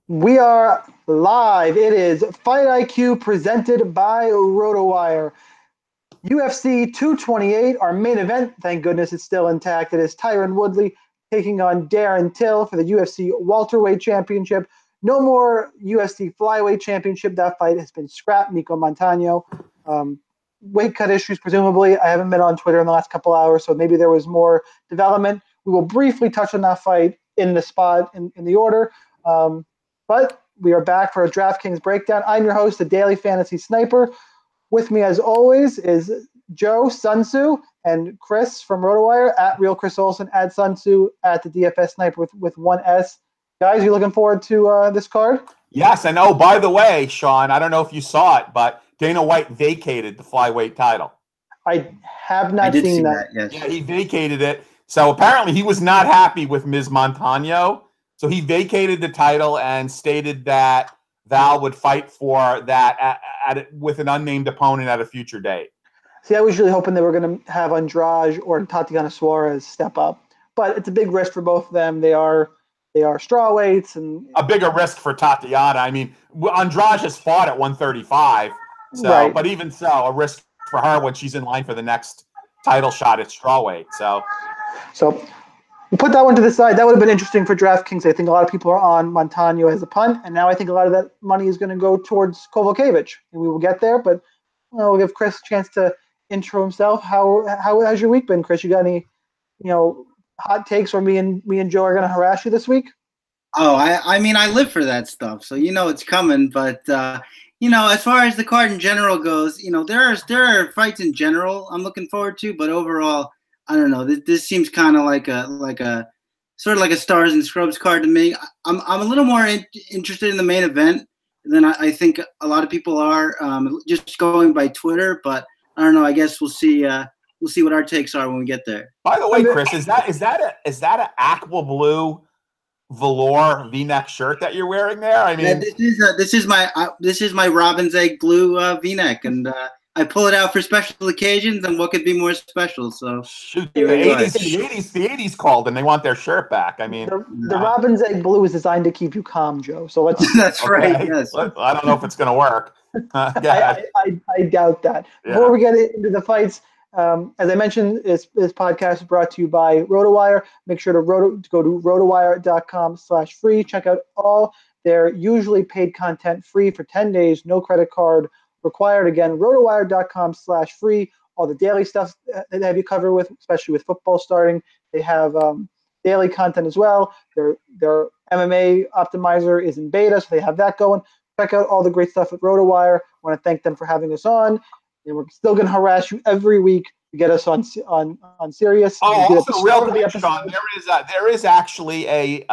We are live. It is Fight IQ presented by RotoWire. UFC 228, our main event. Thank goodness it's still intact. It is Tyron Woodley taking on Darren Till for the UFC Welterweight Championship. No more UFC Flyweight Championship. That fight has been scrapped. Niko Montano. Weight cut issues, presumably. I haven't been on Twitter in the last couple hours, so maybe there was more development. We will briefly touch on that fight in the spot, in the order. But we are back for a DraftKings breakdown. I'm your host, the Daily Fantasy Sniper. With me, as always, is Joe, Sun-Tzu, and Chris from RotoWire, at Real Chris Olsen, at Sun-Tzu, at the DFS Sniper with one S. Guys, you looking forward to this card? Yes, and oh, by the way, Sean, I don't know if you saw it, but Dana White vacated the flyweight title. I have not seen that. Yes. Yeah, he vacated it. So apparently he was not happy with Ms. Montano. So he vacated the title and stated that Val would fight for that with an unnamed opponent at a future date. See, I was really hoping they were going to have Andrade or Tatiana Suarez step up, but it's a big risk for both of them. They are strawweights, and a bigger risk for Tatiana. I mean, Andrade has fought at 135, so right. But even so, a risk for her when she's in line for the next title shot at strawweight. So we'll put that one to the side. That would have been interesting for DraftKings. I think a lot of people are on Montano as a punt, and now I think a lot of that money is going to go towards Kovalevich, and we will get there. But we'll give Chris a chance to intro himself. How has your week been, Chris? You got any hot takes, or me and Joe are going to harass you this week? Oh, I mean, I live for that stuff, so it's coming. But as far as the card in general goes, there are fights in general I'm looking forward to, but overall, I don't know. This seems kind of like a sort of like a stars and scrubs card to me. I'm a little more interested in the main event than I think a lot of people are, just going by Twitter. But I don't know. I guess we'll see. We'll see what our takes are when we get there. By the way, Chris, is that an aqua blue velour V-neck shirt that you're wearing there? I mean, yeah, this is my robin's egg blue V-neck, and I pull it out for special occasions, and what could be more special? So shoot, the 80s called, and they want their shirt back. I mean, the robin's egg blue is designed to keep you calm, Joe. So let's. That's right. Yes. I don't know if it's going to work. I doubt that. Yeah. Before we get into the fights, as I mentioned, this podcast is brought to you by RotoWire. Make sure to go to rotowire.com/free. Check out all their usually paid content free for 10 days, no credit card required. Again, rotowire.com/free. All the daily stuff that they have you covered with, especially with football starting. They have daily content as well. Their MMA optimizer is in beta, so they have that going. Check out all the great stuff at RotoWire. I want to thank them for having us on. And we're still going to harass you every week to get us on Sirius. Oh, also, real quick, Sean, there is actually a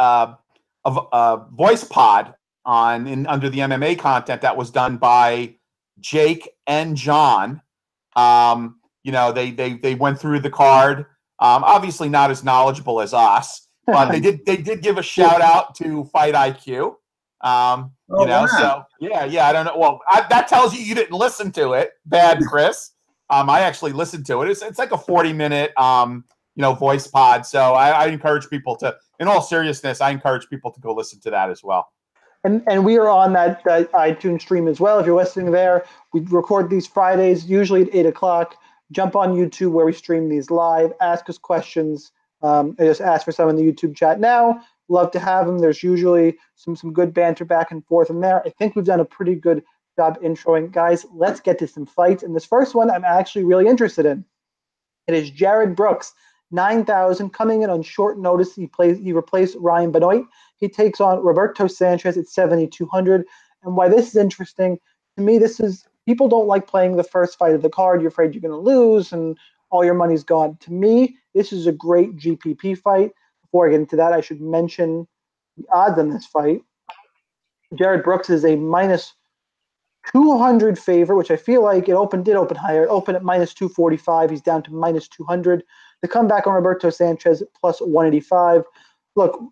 voice pod under the MMA content that was done by Jake and John. They went through the card. Obviously, not as knowledgeable as us, but they did give a shout out to Fight IQ. Wow. So yeah, I don't know. Well, that tells you didn't listen to it. Bad, Chris. I actually listened to it. It's like a 40-minute, voice pod. So I encourage people to, in all seriousness, I encourage people to go listen to that as well. And we are on that iTunes stream as well. If you're listening there, we record these Fridays, usually at 8 o'clock. Jump on YouTube where we stream these live. Ask us questions. I just ask for some in the YouTube chat now. Love to have them. There's usually some good banter back and forth in there. I think we've done a pretty good job introing. Guys, let's get to some fights. And this first one I'm actually really interested in. It is Jared Brooks, 9,000, coming in on short notice. He replaced Ryan Benoit. He takes on Roberto Sanchez at 7,200. And why this is interesting, to me, people don't like playing the first fight of the card. You're afraid you're going to lose and all your money's gone. To me, this is a great GPP fight. Before I get into that, I should mention the odds on this fight. Jared Brooks is a minus 200 favorite, which I feel like did open higher. It opened at minus 245. He's down to minus 200. The comeback on Roberto Sanchez plus 185. Look,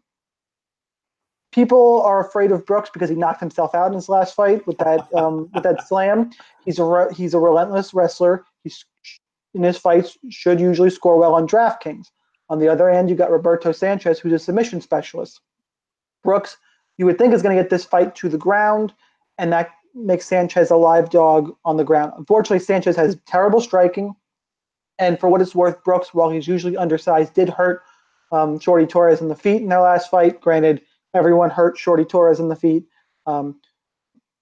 people are afraid of Brooks because he knocked himself out in his last fight with that slam. He's a relentless wrestler. He's in his fights should usually score well on DraftKings. On the other end, you got Roberto Sanchez, who's a submission specialist. Brooks you would think is going to get this fight to the ground, and that makes Sanchez a live dog on the ground. Unfortunately, Sanchez has terrible striking, and for what it's worth, Brooks, while he's usually undersized, did hurt Shorty Torres in the feet in their last fight. Granted, everyone hurt Shorty Torres in the feet.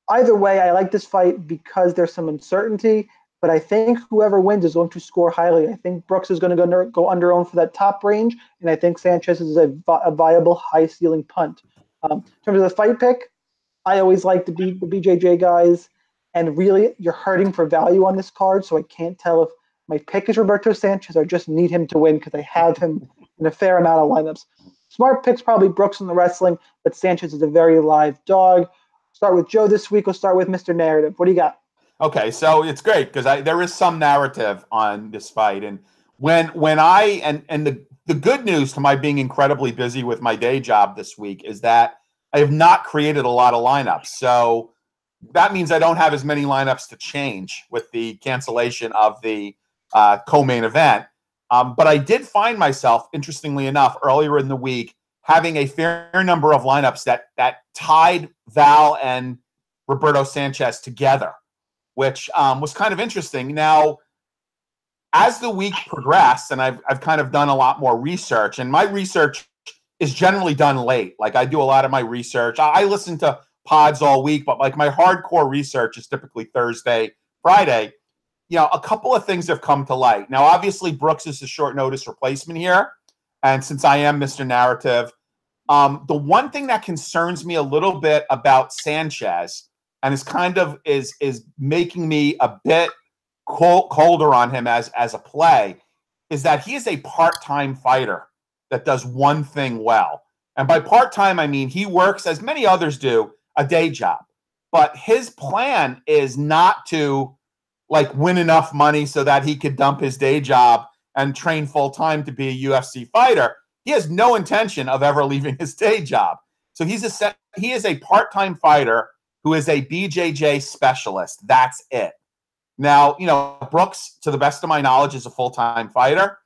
Either way, I like this fight because there's some uncertainty, but I think whoever wins is going to score highly. I think Brooks is going to go under own for that top range, and I think Sanchez is a viable high-ceiling punt. In terms of the fight pick, I always like the BJJ guys, and really, you're hurting for value on this card, so I can't tell if my pick is Roberto Sanchez or just need him to win because I have him in a fair amount of lineups. Smart pick's probably Brooks in the wrestling, but Sanchez is a very live dog. Start with Joe this week. We'll start with Mr. Narrative. What do you got? Okay, so it's great because there is some narrative on this fight, and when the good news to my being incredibly busy with my day job this week is that I have not created a lot of lineups. So that means I don't have as many lineups to change with the cancellation of the co-main event. But I did find myself, interestingly enough, earlier in the week having a fair number of lineups that tied Val and Roberto Sanchez together, which was kind of interesting. Now, as the week progressed, and I've kind of done a lot more research, and my research is generally done late. Like I do a lot of my research. I listen to pods all week, but like my hardcore research is typically Thursday, Friday. You know, a couple of things have come to light. Now, obviously, Brooks is a short notice replacement here. And since I am Mr. Narrative, the one thing that concerns me a little bit about Sanchez and is making me a bit colder on him as a play is that he is a part-time fighter that does one thing well. And by part-time, I mean he works, as many others do, a day job. But his plan is not to like win enough money so that he could dump his day job and train full-time to be a UFC fighter. He has no intention of ever leaving his day job. So he is a part-time fighter who is a BJJ specialist. That's it. Now, you know, Brooks, to the best of my knowledge, is a full-time fighter.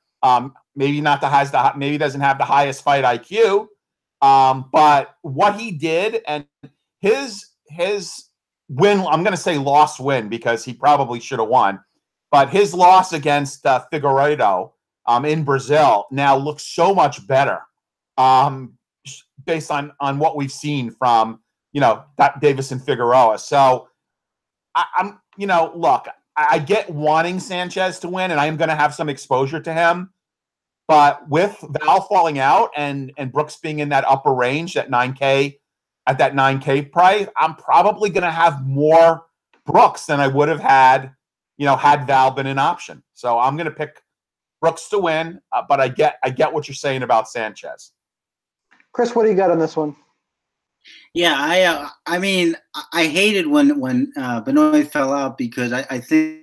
Maybe doesn't have the highest fight IQ. But what he did and his win, I'm going to say loss win because he probably should have won. But his loss against Figueiredo in Brazil now looks so much better based on what we've seen from, you know, Davis and Figueroa. So I'm, you know, look, I get wanting Sanchez to win, and I am going to have some exposure to him. But with Val falling out and Brooks being in that upper range, at 9K, at that 9K price, I'm probably going to have more Brooks than I would have had, you know, had Val been an option. So I'm going to pick Brooks to win, but I get what you're saying about Sanchez. Chris, what do you got on this one? Yeah, I mean, I hated when Benoit fell out because I think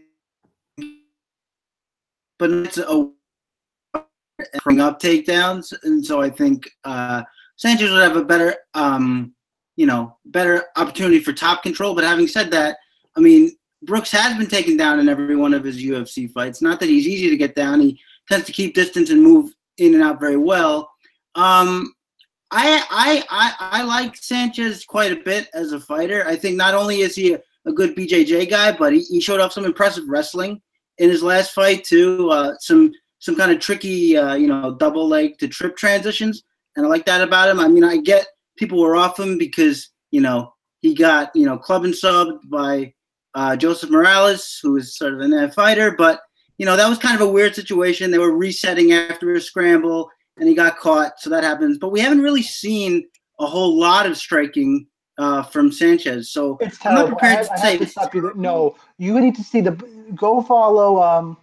Benoit's bring up takedowns, and so I think Sanchez would have a better better opportunity for top control. But having said that, I mean, Brooks has been taken down in every one of his UFC fights. Not that he's easy to get down. He tends to keep distance and move in and out very well. I like Sanchez quite a bit as a fighter. I think not only is he a good BJJ guy, but he showed off some impressive wrestling in his last fight too. Some kind of tricky, double leg to trip transitions, and I like that about him. I mean, I get people were off him because he got club and subbed by Joseph Morales, who is sort of a net fighter, but that was kind of a weird situation. They were resetting after a scramble, and he got caught, so that happens. But we haven't really seen a whole lot of striking from Sanchez, so it's I'm terrible. not prepared to say. No, you need to see go follow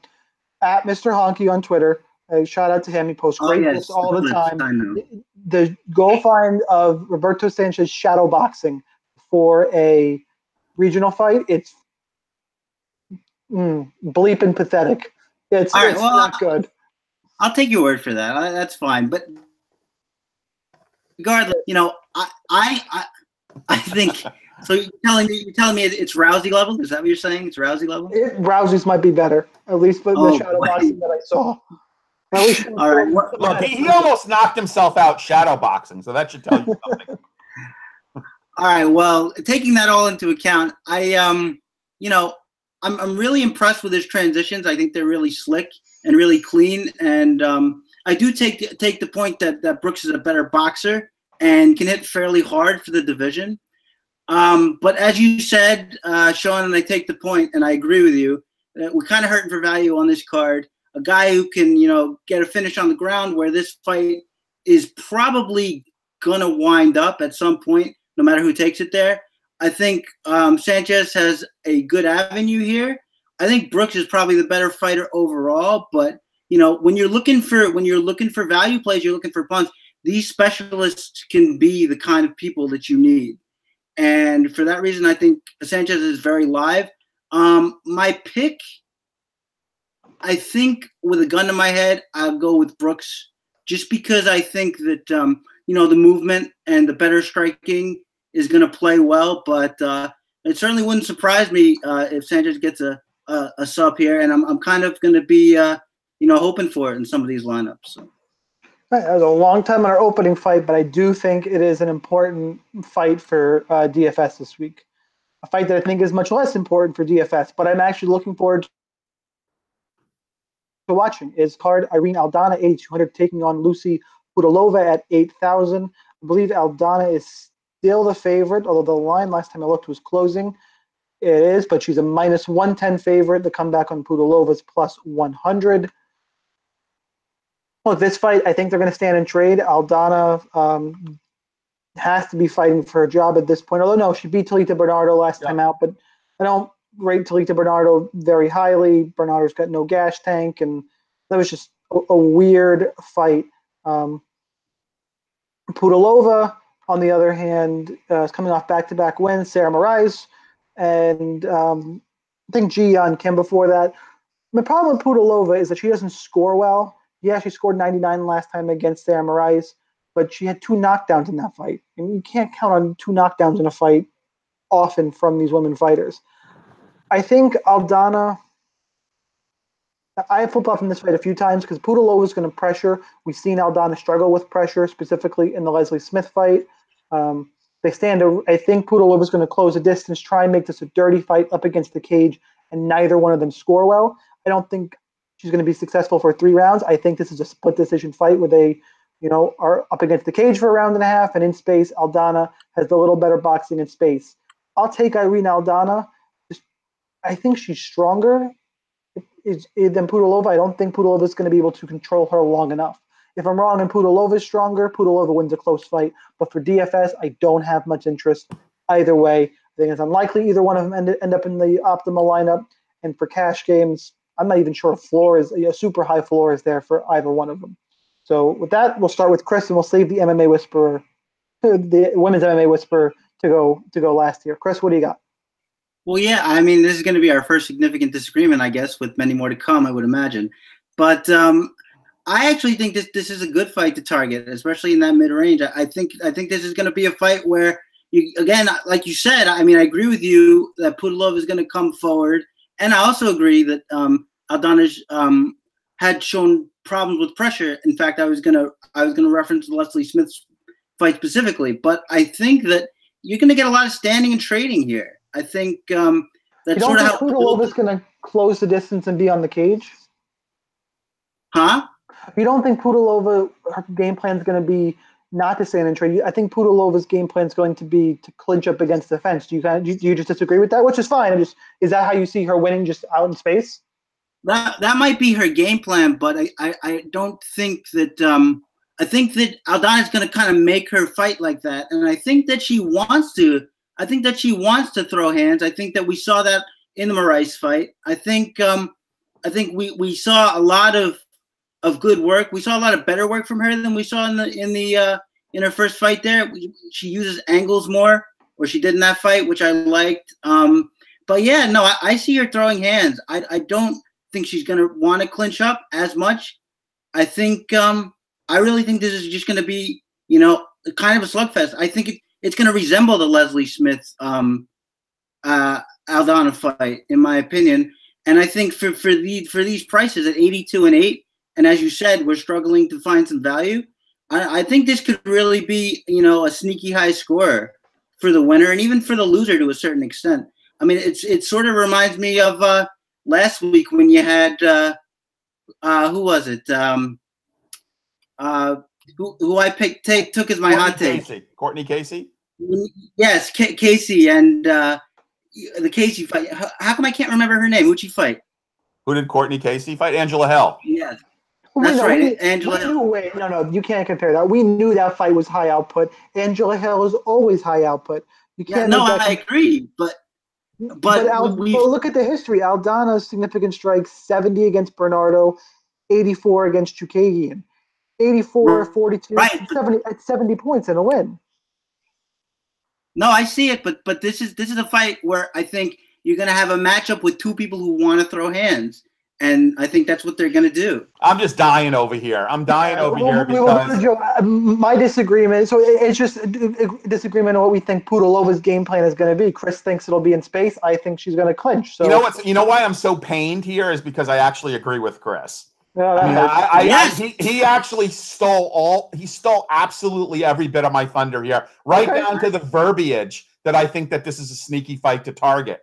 at Mr. Honky on Twitter. Shout out to him. He posts great posts all the time. The goal find of Roberto Sanchez shadow boxing for a regional fight. It's bleeping pathetic. It's not good. I'll take your word for that. That's fine. But regardless, I think. So you're telling me it's Rousey level? Is that what you're saying? It's Rousey level? Rousey's might be better, at least for the shadow boxing that I saw. All right. Look, he almost knocked himself out shadow boxing, so that should tell you something. All right. Well, taking that all into account, I'm really impressed with his transitions. I think they're really slick and really clean. And I do take the point that Brooks is a better boxer and can hit fairly hard for the division. But as you said, Sean, and I take the point, and I agree with you, that we're kind of hurting for value on this card. A guy who can, get a finish on the ground, where this fight is probably going to wind up at some point, no matter who takes it there. I think Sanchez has a good avenue here. I think Brooks is probably the better fighter overall, but when you're looking for value plays, you're looking for punts. These specialists can be the kind of people that you need, and for that reason, I think Sanchez is very live. My pick, I think, with a gun to my head, I'll go with Brooks, just because I think that the movement and the better striking is going to play well, but it certainly wouldn't surprise me if Sanchez gets a sub here, and I'm kind of going to be hoping for it in some of these lineups. So. That was a long time on our opening fight, but I do think it is an important fight for DFS this week. A fight that I think is much less important for DFS, but I'm actually looking forward to watching is card Irene Aldana 8,200 taking on Lucie Pudilová at 8,000. I believe Aldana is still the favorite, although the line last time I looked was closing. It is, but she's a minus 110 favorite. The comeback on Pudilova's plus 100. Look, this fight, I think they're going to stand and trade. Aldana has to be fighting for a job at this point. Although, no, she beat Talita Bernardo last time out, but I don't rate Talita Bernardo very highly. Bernardo's got no gas tank, and that was just a weird fight. Pudilová, on the other hand, is coming off back-to-back wins. Sarah Moraes, and I think Gian Kim before that. My problem with Pudilová is that she doesn't score well. Yeah, she scored 99 last time against Sarah Moraes, but she had 2 knockdowns in that fight. And you can't count on 2 knockdowns in a fight often from these women fighters. I think Aldana, I have flip-flopped in this fight a few times because Pudilová is going to pressure. We've seen Aldana struggle with pressure, specifically in the Leslie Smith fight. I think Pudilová is going to close the distance, try and make this a dirty fight up against the cage, and neither one of them score well. I don't think she's going to be successful for 3 rounds. I think this is a split decision fight where they, are up against the cage for a round and a half, and in space, Aldana has the little better boxing in space. I'll take Irene Aldana. I think she's stronger than Pudilová. I don't think Pudilová is going to be able to control her long enough. If I'm wrong and Pudilová is stronger, Pudilová wins a close fight. But for DFS, I don't have much interest either way. I think it's unlikely either one of them end up in the optimal lineup. And for cash games, I'm not even sure a super high floor is there for either one of them. So with that, we'll start with Chris, and we'll save the MMA Whisperer, the women's MMA Whisperer, to go last here. Chris, what do you got? Well, yeah, I mean, this is going to be our first significant disagreement, I guess, with many more to come, I would imagine. But I actually think this is a good fight to target, especially in that mid-range. I think this is going to be a fight where, again, like you said, I mean, I agree with you that Pudilová is going to come forward. And I also agree that Aldana had shown problems with pressure. In fact, I was gonna reference the Leslie Smith fight specifically, but I think that you're gonna get a lot of standing and trading here. I think that's sort of how Pudilova's gonna close the distance and be on the cage. Huh? You don't think Pudilová, her game plan is going to be not to stand and trade? I think Pudilova's game plan is going to be to clinch up against the fence. Do you just disagree with that? Which is fine. Is that how you see her winning, just out in space? That might be her game plan, but I don't think that I think that Aldana is going to kind of make her fight like that, and I think that she wants to. I think that she wants to throw hands. I think that we saw that in the Moraes fight. I think we saw a lot of good work. We saw a lot of better work from her than we saw in her first fight there. She uses angles more, or she did in that fight, which I liked. But yeah, no, I see her throwing hands. I don't think she's going to want to clinch up as much. I think I really think this is just going to be, kind of a slugfest. I think it's going to resemble the Leslie Smith Aldana fight, in my opinion. And I think for these prices at 82 and 8, and as you said, we're struggling to find some value. I think this could really be, a sneaky high scorer for the winner and even for the loser to a certain extent. I mean, it sort of reminds me of last week when you had who was it? Who I picked took as my hot take. Courtney Casey. Yes, Casey and the Casey fight. How come I can't remember her name? Who'd she fight? Who did Courtney Casey fight? Angela Hill. Yes. That's right, Angela Hill. Wait, no, you can't compare that. We knew that fight was high output. Angela Hill is always high output. You can't. Yeah, no, I agree, but look at the history. Aldana's significant strikes: 70 against Bernardo, 84 against Chukagian, 84, 42, right. 70 points in a win. No, I see it, but this is a fight where I think you're going to have a matchup with two people who want to throw hands. And I think that's what they're going to do. I'm just dying over here. Because my disagreement. So it's just a disagreement on what we think Pudilova's game plan is going to be. Chris thinks it'll be in space. I think she's going to clinch. So you know why I'm so pained here is because I actually agree with Chris. Yes. He actually stole absolutely every bit of my thunder here, right down to the verbiage that I think that this is a sneaky fight to target.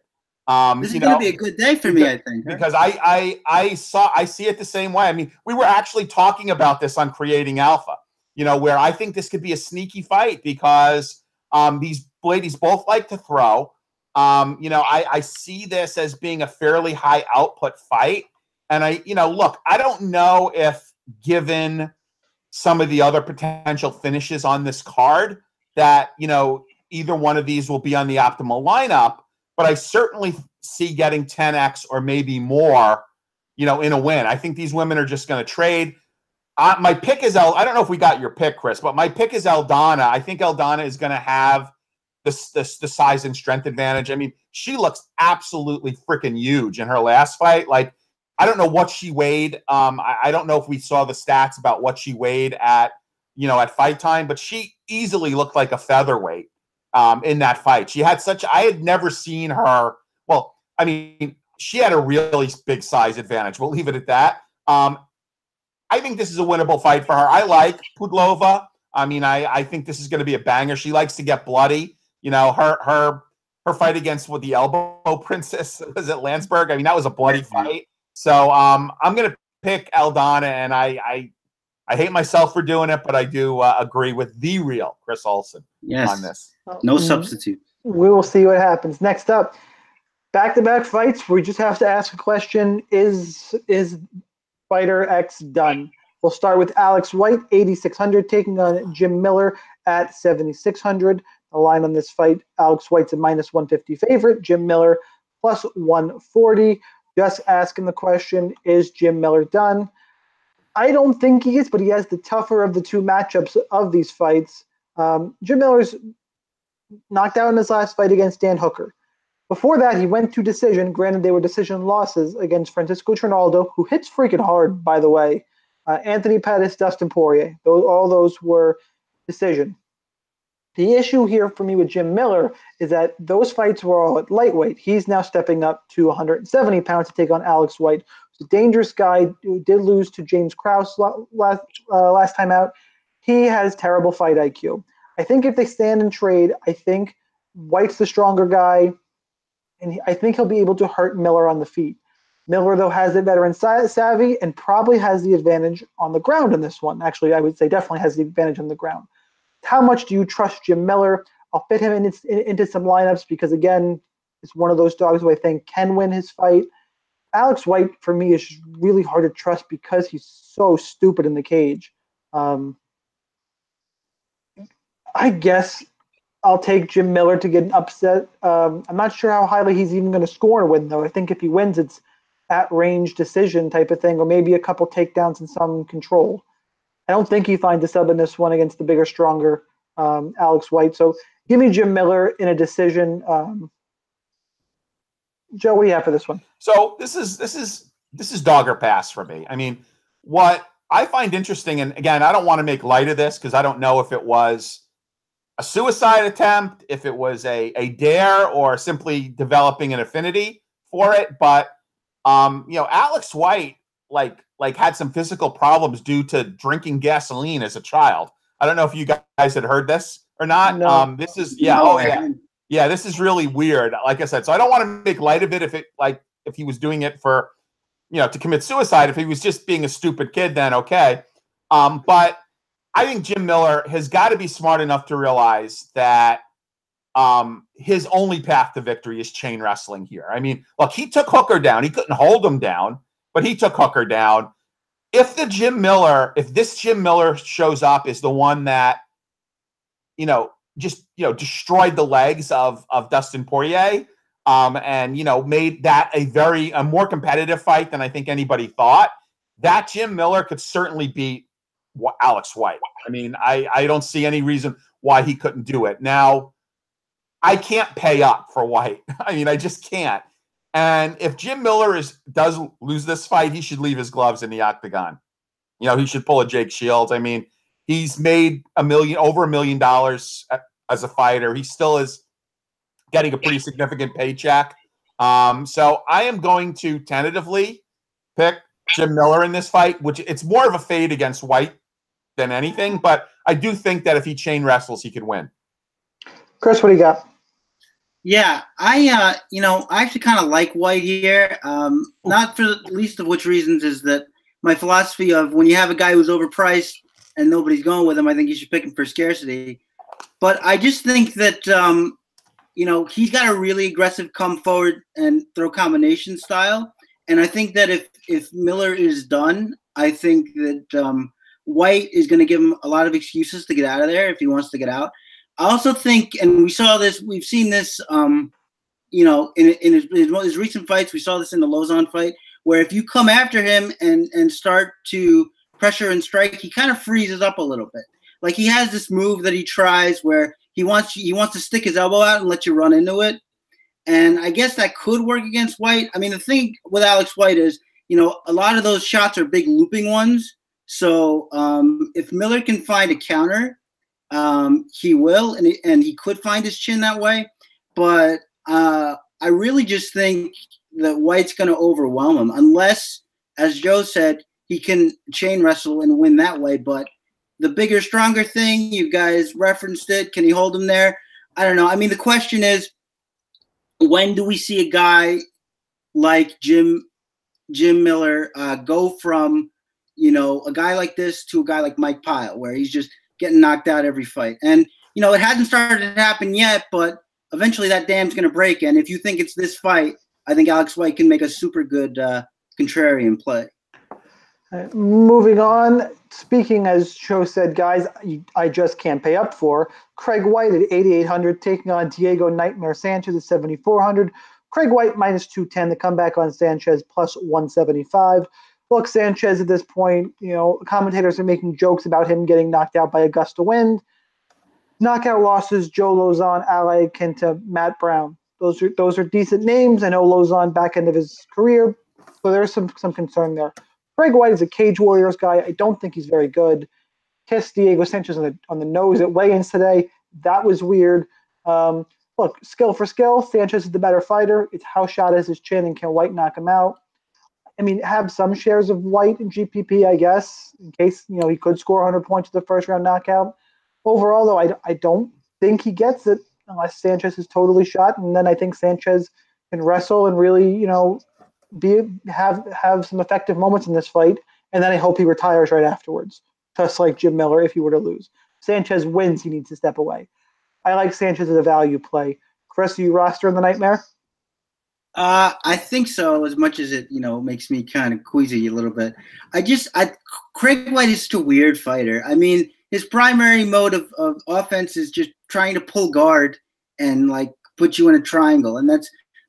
This is going to be a good day for me, I think. Because I see it the same way. I mean, we were actually talking about this on Creating Alpha, where I think this could be a sneaky fight because these ladies both like to throw. I see this as being a fairly high output fight. And look, I don't know if given some of the other potential finishes on this card that, either one of these will be on the optimal lineup. But I certainly see getting 10x or maybe more, in a win. I think these women are just going to trade. My pick is I don't know if we got your pick, Chris, but my pick is Aldana. I think Aldana is going to have the size and strength advantage. I mean, she looks absolutely freaking huge in her last fight. Like, I don't know what she weighed. I don't know if we saw the stats about what she weighed at fight time, but she easily looked like a featherweight. In that fight. I had never seen her. Well, I mean, she had a really big size advantage. We'll leave it at that. I think this is a winnable fight for her. I like Pudilová. I mean, I think this is going to be a banger. She likes to get bloody. Her fight against the elbow princess was at Landsberg. I mean, that was a bloody fight. So I'm going to pick Aldana, and I hate myself for doing it, but I do agree with the real Chris Olsen on this. No substitute. We will see what happens. Next up, back-to-back fights. We just have to ask a question. Is Fighter X done? We'll start with Alex White, 8,600, taking on Jim Miller at 7,600. The line on this fight, Alex White's a minus 150 favorite. Jim Miller plus 140. Just asking the question, is Jim Miller done? I don't think he is, but he has the tougher of the two matchups of these fights. Jim Miller's knocked out in his last fight against Dan Hooker. Before that, he went to decision. Granted, they were decision losses against Francisco Trinaldo, who hits freaking hard, by the way. Anthony Pettis, Dustin Poirier. All those were decision. The issue here for me with Jim Miller is that those fights were all at lightweight. He's now stepping up to 170 pounds to take on Alex White, who's a dangerous guy who did lose to James Krause last time out. He has terrible fight IQ. I think if they stand and trade, I think White's the stronger guy, and I think he'll be able to hurt Miller on the feet. Miller, though, has the veteran savvy and probably has the advantage on the ground in this one. Actually, I would say definitely has the advantage on the ground. How much do you trust Jim Miller? I'll fit him into some lineups because, again, it's one of those dogs who I think can win his fight. Alex White, for me, is just really hard to trust because he's so stupid in the cage. I guess I'll take Jim Miller to get an upset. I'm not sure how highly he's even going to score and win, though. I think if he wins, it's at-range decision type of thing, or maybe a couple takedowns and some control. I don't think he finds a sub in this one against the bigger, stronger Alex White. So give me Jim Miller in a decision. Joe, what do you have for this one? So this is dog or pass for me. I mean, what I find interesting, and again, I don't want to make light of this because I don't know if it was a suicide attempt, if it was a dare, or simply developing an affinity for it. But Alex White like had some physical problems due to drinking gasoline as a child. I don't know if you guys had heard this or not? No. This is yeah. This is really weird. Like I said, so I don't want to make light of it. If he was doing it for, to commit suicide. If he was just being a stupid kid, then okay. But I think Jim Miller has got to be smart enough to realize that his only path to victory is chain wrestling here. I mean, look, he took Hooker down. He couldn't hold him down, but he took Hooker down. If this Jim Miller shows up is the one that, destroyed the legs of Dustin Poirier, and made that a more competitive fight than I think anybody thought, that Jim Miller could certainly beat Alex White. I mean, I don't see any reason why he couldn't do it. Now, I can't pay up for White. I mean, I just can't. And if Jim Miller does lose this fight, he should leave his gloves in the octagon. He should pull a Jake Shields. I mean, he's made over $1 million as a fighter. He still is getting a pretty significant paycheck. So I am going to tentatively pick Jim Miller in this fight, which it's more of a fade against White than anything. But I do think that if he chain wrestles, he could win. Chris, what do you got? Yeah, I actually kind of like White here. Not for the least of which reasons is that my philosophy of when you have a guy who's overpriced and nobody's going with him, I think you should pick him for scarcity. But I just think that, he's got a really aggressive come forward and throw combination style. And I think that if Miller is done, I think that White is going to give him a lot of excuses to get out of there if he wants to get out. I also think, and we've seen this, in his recent fights, we saw this in the Lozon fight, where if you come after him and start to pressure and strike, he kind of freezes up a little bit. Like he has this move that he tries where he wants to stick his elbow out and let you run into it. And I guess that could work against White. I mean, the thing with Alex White is, a lot of those shots are big looping ones. So if Miller can find a counter, he will, and he could find his chin that way. But I really just think that White's going to overwhelm him, unless, as Joe said, he can chain wrestle and win that way. But the bigger, stronger thing, you guys referenced it. Can he hold him there? I don't know. I mean, the question is, when do we see a guy like Jim Miller go from, a guy like this to a guy like Mike Pyle, where he's just getting knocked out every fight? And, it hasn't started to happen yet, but eventually that dam's going to break. And if you think it's this fight, I think Alex White can make a super good contrarian play. Moving on, speaking as Joe said, guys, I just can't pay up for. Craig White at 8,800, taking on Diego Nightmare Sanchez at 7,400. Craig White minus 210, the comeback on Sanchez plus 175. Look, Sanchez at this point, commentators are making jokes about him getting knocked out by a gust of wind. Knockout losses: Joe Lozon, Ale Quinta, Matt Brown. Those are decent names. I know Lozon back end of his career, so there's some concern there. Craig White is a Cage Warriors guy. I don't think he's very good. Kissed Diego Sanchez on the nose at weigh-ins today. That was weird. Look, skill for skill, Sanchez is the better fighter. It's how shot is his chin and can White knock him out. I mean, have some shares of White in GPP, I guess, in case he could score 100 points with the first round knockout. Overall, though, I don't think he gets it unless Sanchez is totally shot, and then I think Sanchez can wrestle and really, have some effective moments in this fight, and then I hope he retires right afterwards, just like Jim Miller if he were to lose. Sanchez wins, he needs to step away. I like Sanchez as a value play. Chris, are you rostering the Nightmare? I think so, as much as it, makes me kind of queasy a little bit. Craig White is just a weird fighter. I mean, his primary mode of offense is just trying to pull guard and put you in a triangle, and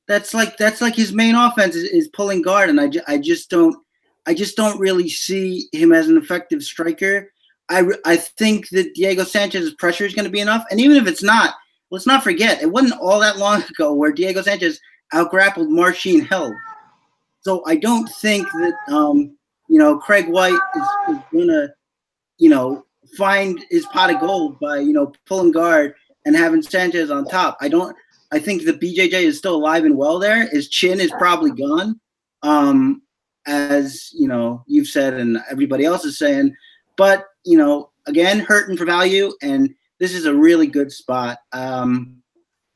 that's like his main offense is pulling guard. And I just don't really see him as an effective striker. I think that Diego Sanchez's pressure is going to be enough, and even if it's not, let's not forget it wasn't all that long ago where Diego Sanchez outgrappled Marcin Held. So I don't think that Craig White is gonna find his pot of gold by pulling guard and having Sanchez on top. I think the BJJ is still alive and well there. His chin is probably gone, as you've said and everybody else is saying. But again, hurting for value, and this is a really good spot.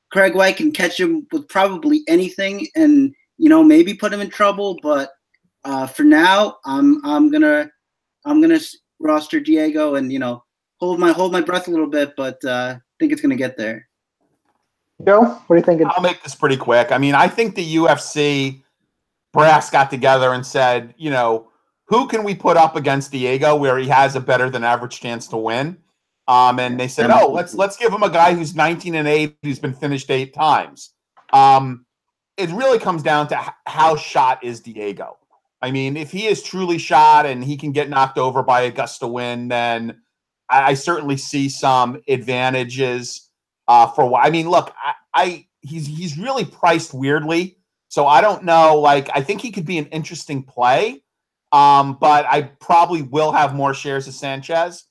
Craig White can catch him with probably anything, and maybe put him in trouble. But for now, I'm gonna roster Diego and hold my breath a little bit, but I think it's gonna get there. Joe, what are you thinking? I'll make this pretty quick. I mean, I think the UFC brass got together and said, who can we put up against Diego where he has a better than average chance to win? And they said, let's give him a guy who's 19-8, who's been finished 8 times. It really comes down to how shot is Diego. I mean, if he is truly shot and he can get knocked over by a gust of wind, then I certainly see some advantages for why. I mean, look, he's really priced weirdly, so I don't know. Like, I think he could be an interesting play, but I probably will have more shares of Sanchez.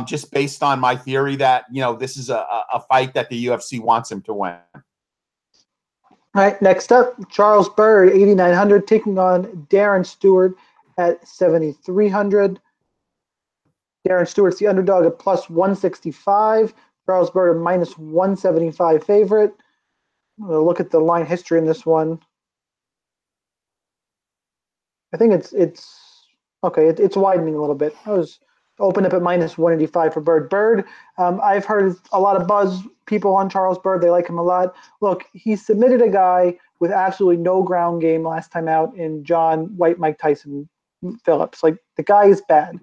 Just based on my theory that, this is a fight that the UFC wants him to win. All right, next up, Charles Byrd, 8,900, taking on Darren Stewart at 7,300. Darren Stewart's the underdog at plus 165. Charles Byrd a minus 175 favorite. We'll look at the line history in this one. I think it's okay. It's widening a little bit. I was open up at minus 185 for Byrd. Byrd, I've heard a lot of buzz. People on Charles Byrd, they like him a lot. Look, he submitted a guy with absolutely no ground game last time out in John White, Mike Tyson Phillips. Like, the guy is bad.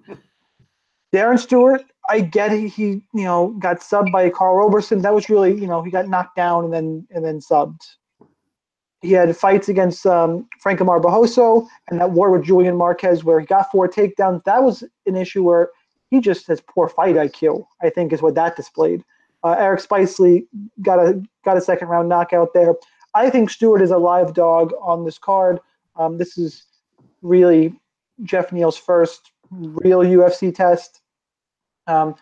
Darren Stewart, I get it. He got subbed by Carl Roberson. That was really, he got knocked down and then subbed. He had fights against Franco Marbojoso and that war with Julian Marquez where he got 4 takedowns. That was an issue where he just has poor fight IQ, I think, is what that displayed. Eric Spicely got a second round knockout there. I think Stewart is a live dog on this card. This is really Geoff Neal's first real UFC test. I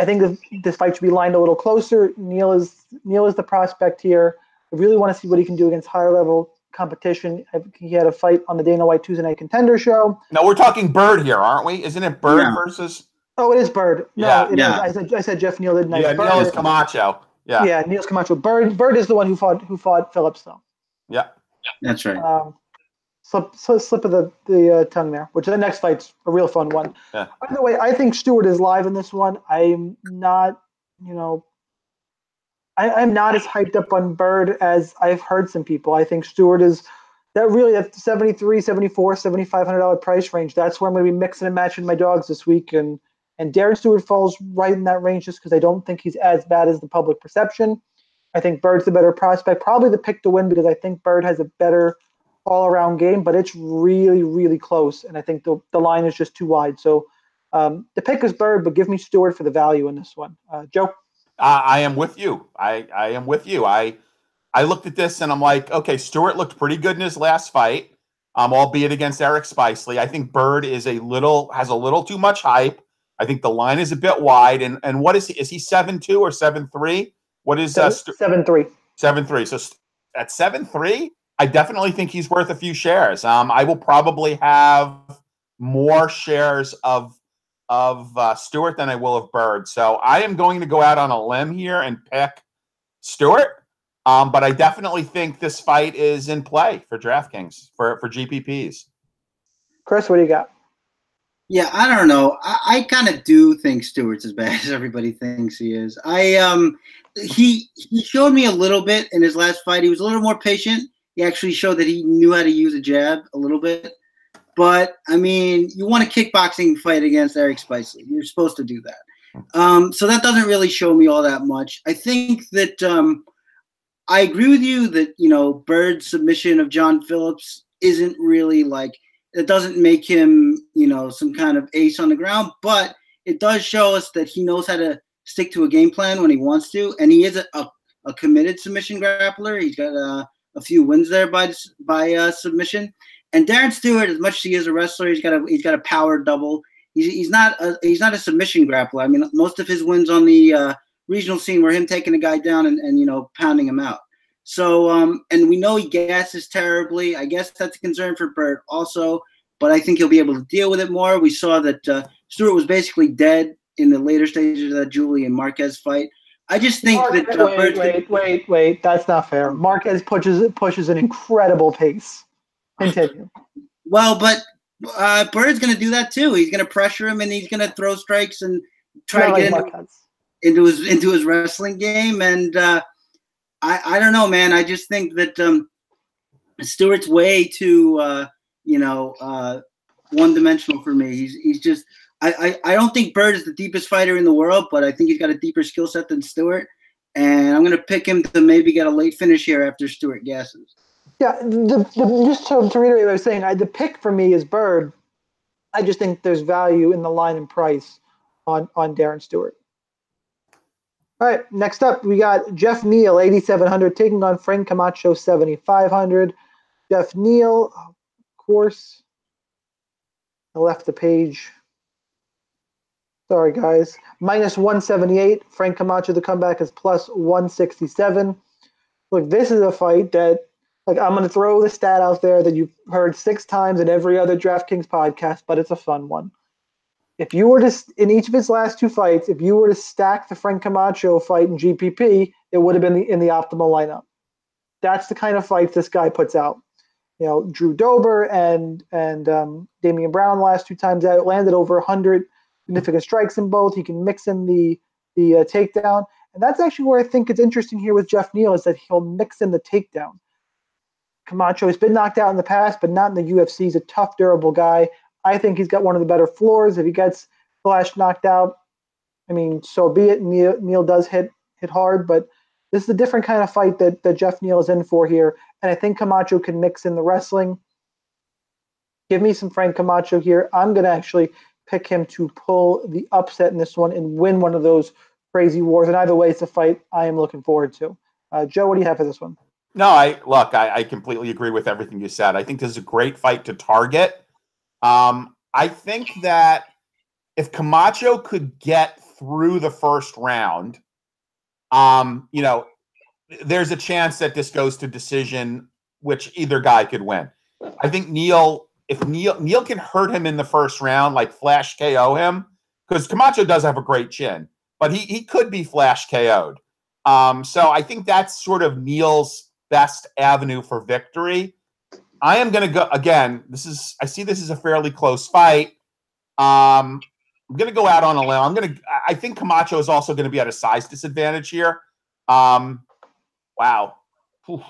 think this fight should be lined a little closer. Neal is the prospect here. I really want to see what he can do against higher level competition. He had a fight on the Dana White Tuesday Night Contender show. No, we're talking Byrd here, aren't we? Isn't it Byrd versus? Oh, it is Byrd. No, yeah. I said Geoff Neal didn't. Yeah, Neal is Camacho. Yeah, Neal's Camacho. Byrd is the one who fought Phillips, though. Yeah, that's right. Slip of the tongue there. Which the next fight's a real fun one. Yeah. By the way, I think Stewart is live in this one. I'm not, I'm not as hyped up on Byrd as I've heard some people. I think Stewart is that $73, $74, $7,500 price range. That's where I'm going to be mixing and matching my dogs this week. And Darren Stewart falls right in that range just because I don't think he's as bad as the public perception. I think Byrd's the better prospect, probably the pick to win because I think Byrd has a better all-around game, but it's really, really close, and I think the line is just too wide. So the pick is Byrd, but give me Stewart for the value in this one. Joe? I am with you. I am with you. I looked at this, and I'm like, okay, Stewart looked pretty good in his last fight, albeit against Eric Spicely. I think Byrd has a little too much hype. I think the line is a bit wide. And what is he? Is he 7'2" or 7'3"? What is 7'3"? 7'3". So at 7'3", I definitely think he's worth a few shares. I will probably have more shares of Stewart than I will of Byrd. So I am going to go out on a limb here and pick Stewart. But I definitely think this fight is in play for DraftKings, for GPPs. Chris, what do you got? Yeah, I don't know. I kind of do think Stewart's as bad as everybody thinks he is. He showed me a little bit in his last fight. He was a little more patient. He actually showed that he knew how to use a jab a little bit. But, I mean, you want a kickboxing fight against Eric Spicely. You're supposed to do that. So that doesn't really show me all that much. I think that I agree with you that, Byrd's submission of John Phillips isn't really it doesn't make him, some kind of ace on the ground. But it does show us that he knows how to stick to a game plan when he wants to. And he is a committed submission grappler. He's got a few wins there by submission. And Darren Stewart, as much as he is a wrestler, he's got a power double. He's not a submission grappler. I mean, most of his wins on the regional scene were him taking a guy down and pounding him out. So and we know he gasses terribly. I guess that's a concern for Byrd also, but I think he'll be able to deal with it more. We saw that Stewart was basically dead in the later stages of that Julian Marquez fight. I just think that wait. That's not fair. Marquez pushes an incredible pace. Continue. Well, but Byrd's going to do that too. He's going to pressure him, and he's going to throw strikes and try to get into his wrestling game. And I don't know, man. I just think that Stewart's way too one-dimensional for me. He's just I don't think Byrd is the deepest fighter in the world, but I think he's got a deeper skill set than Stewart. And I'm going to pick him to maybe get a late finish here after Stewart gasses. Yeah, just to reiterate what I was saying, the pick for me is Byrd. I just think there's value in the line and price on Darren Stewart. All right, next up, we got Geoff Neal, 8,700, taking on Frank Camacho, 7,500. Geoff Neal, of course, I left the page. Sorry, guys. Minus 178. Frank Camacho, the comeback is plus 167. Look, this is a fight that, like, I'm going to throw the stat out there that you've heard 6 times in every other DraftKings podcast, but it's a fun one. If you were to, in each of his last 2 fights, if you were to stack the Frank Camacho fight in GPP, it would have been in the optimal lineup. That's the kind of fights this guy puts out. You know, Drew Dober and Damian Brown last 2 times out landed over 100 significant strikes in both. He can mix in the takedown. And that's actually where I think it's interesting here with Geoff Neal is that he'll mix in the takedown. Camacho has been knocked out in the past, but not in the UFC. He's a tough, durable guy. I think he's got one of the better floors. If he gets flash knocked out, I mean, so be it. Neal does hit hard, but this is a different kind of fight that Geoff Neal is in for here. And I think Camacho can mix in the wrestling. Give me some Frank Camacho here. I'm going to actually pick him to pull the upset in this one and win one of those crazy wars. And either way, it's a fight I am looking forward to. Joe, what do you have for this one? No, I completely agree with everything you said. I think this is a great fight to target. I think that if Camacho could get through the first round, there's a chance that this goes to decision, which either guy could win. I think if Neal can hurt him in the first round, like flash KO him, because Camacho does have a great chin, but he could be flash KO'd. So I think that's sort of Neal's best avenue for victory. I am going to go again. I see this as a fairly close fight. I'm going to go out on a limb. I think Camacho is also going to be at a size disadvantage here. Wow. Whew.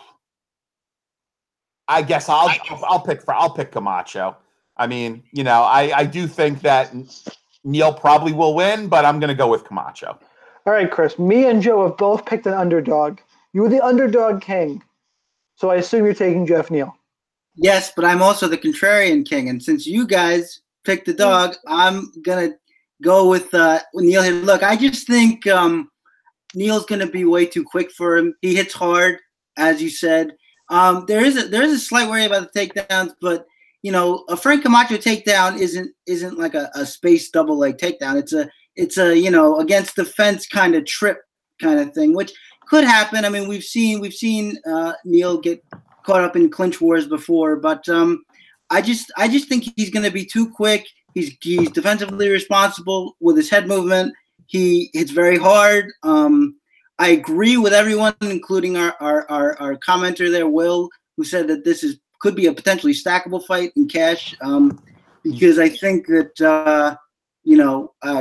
I guess I'll pick Camacho. I mean, I do think that Neal probably will win, but I'm going to go with Camacho. All right, Chris. Me and Joe have both picked an underdog. You were the underdog king, so I assume you're taking Geoff Neal. Yes, but I'm also the contrarian king, and since you guys picked the dog, I'm gonna go with Neal here. Look, I just think Neal's gonna be way too quick for him. He hits hard, as you said. There is a slight worry about the takedowns, but a Frank Camacho takedown isn't like a space double leg takedown. It's a against the fence kind of trip kind of thing, which could happen. I mean, we've seen Neal get caught up in clinch wars before, but I just think he's going to be too quick. He's defensively responsible with his head movement. He hits very hard. I agree with everyone, including our commenter there, Will, who said that this could be a potentially stackable fight in cash, because I think that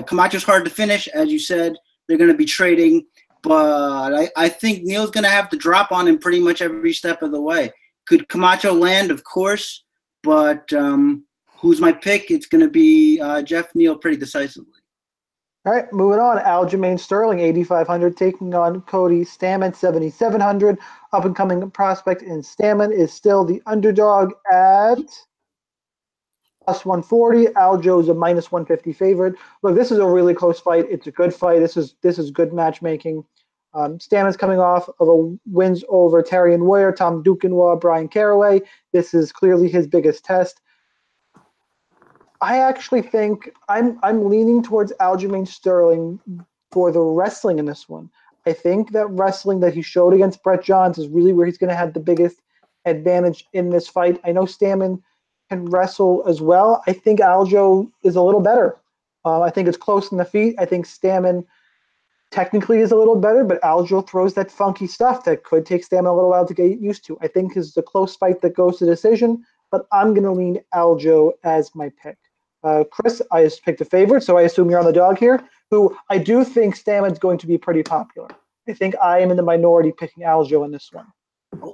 Camacho's hard to finish, as you said. They're going to be trading. But I think Neal's going to have to drop on him pretty much every step of the way. Could Camacho land? Of course. But who's my pick? It's going to be Geoff Neal pretty decisively. All right, moving on. Aljamain Sterling, 8,500, taking on Cody Stamann, 7,700. Up-and-coming prospect in Stamann is still the underdog at plus 140. Aljo's a minus 150 favorite. Look, this is a really close fight. It's a good fight. This is good matchmaking. Stamann's coming off of wins over Terrion Ware, Tom Duquesnoy, Brian Caraway. This is clearly his biggest test. I actually think I'm leaning towards Aljamain Sterling for the wrestling in this one. I think that wrestling that he showed against Brett Johns is really where he's going to have the biggest advantage in this fight. I know Stamann can wrestle as well. I think Aljo is a little better. I think it's close in the feet. I think Stamann technically is a little better, but Aljo throws that funky stuff that could take Stamann a little while to get used to. I think this is a close fight that goes to decision, but I'm going to lean Aljo as my pick. Chris, I just picked a favorite, so I assume you're on the dog here, who I do think Stamann's going to be pretty popular. I think I am in the minority picking Aljo in this one.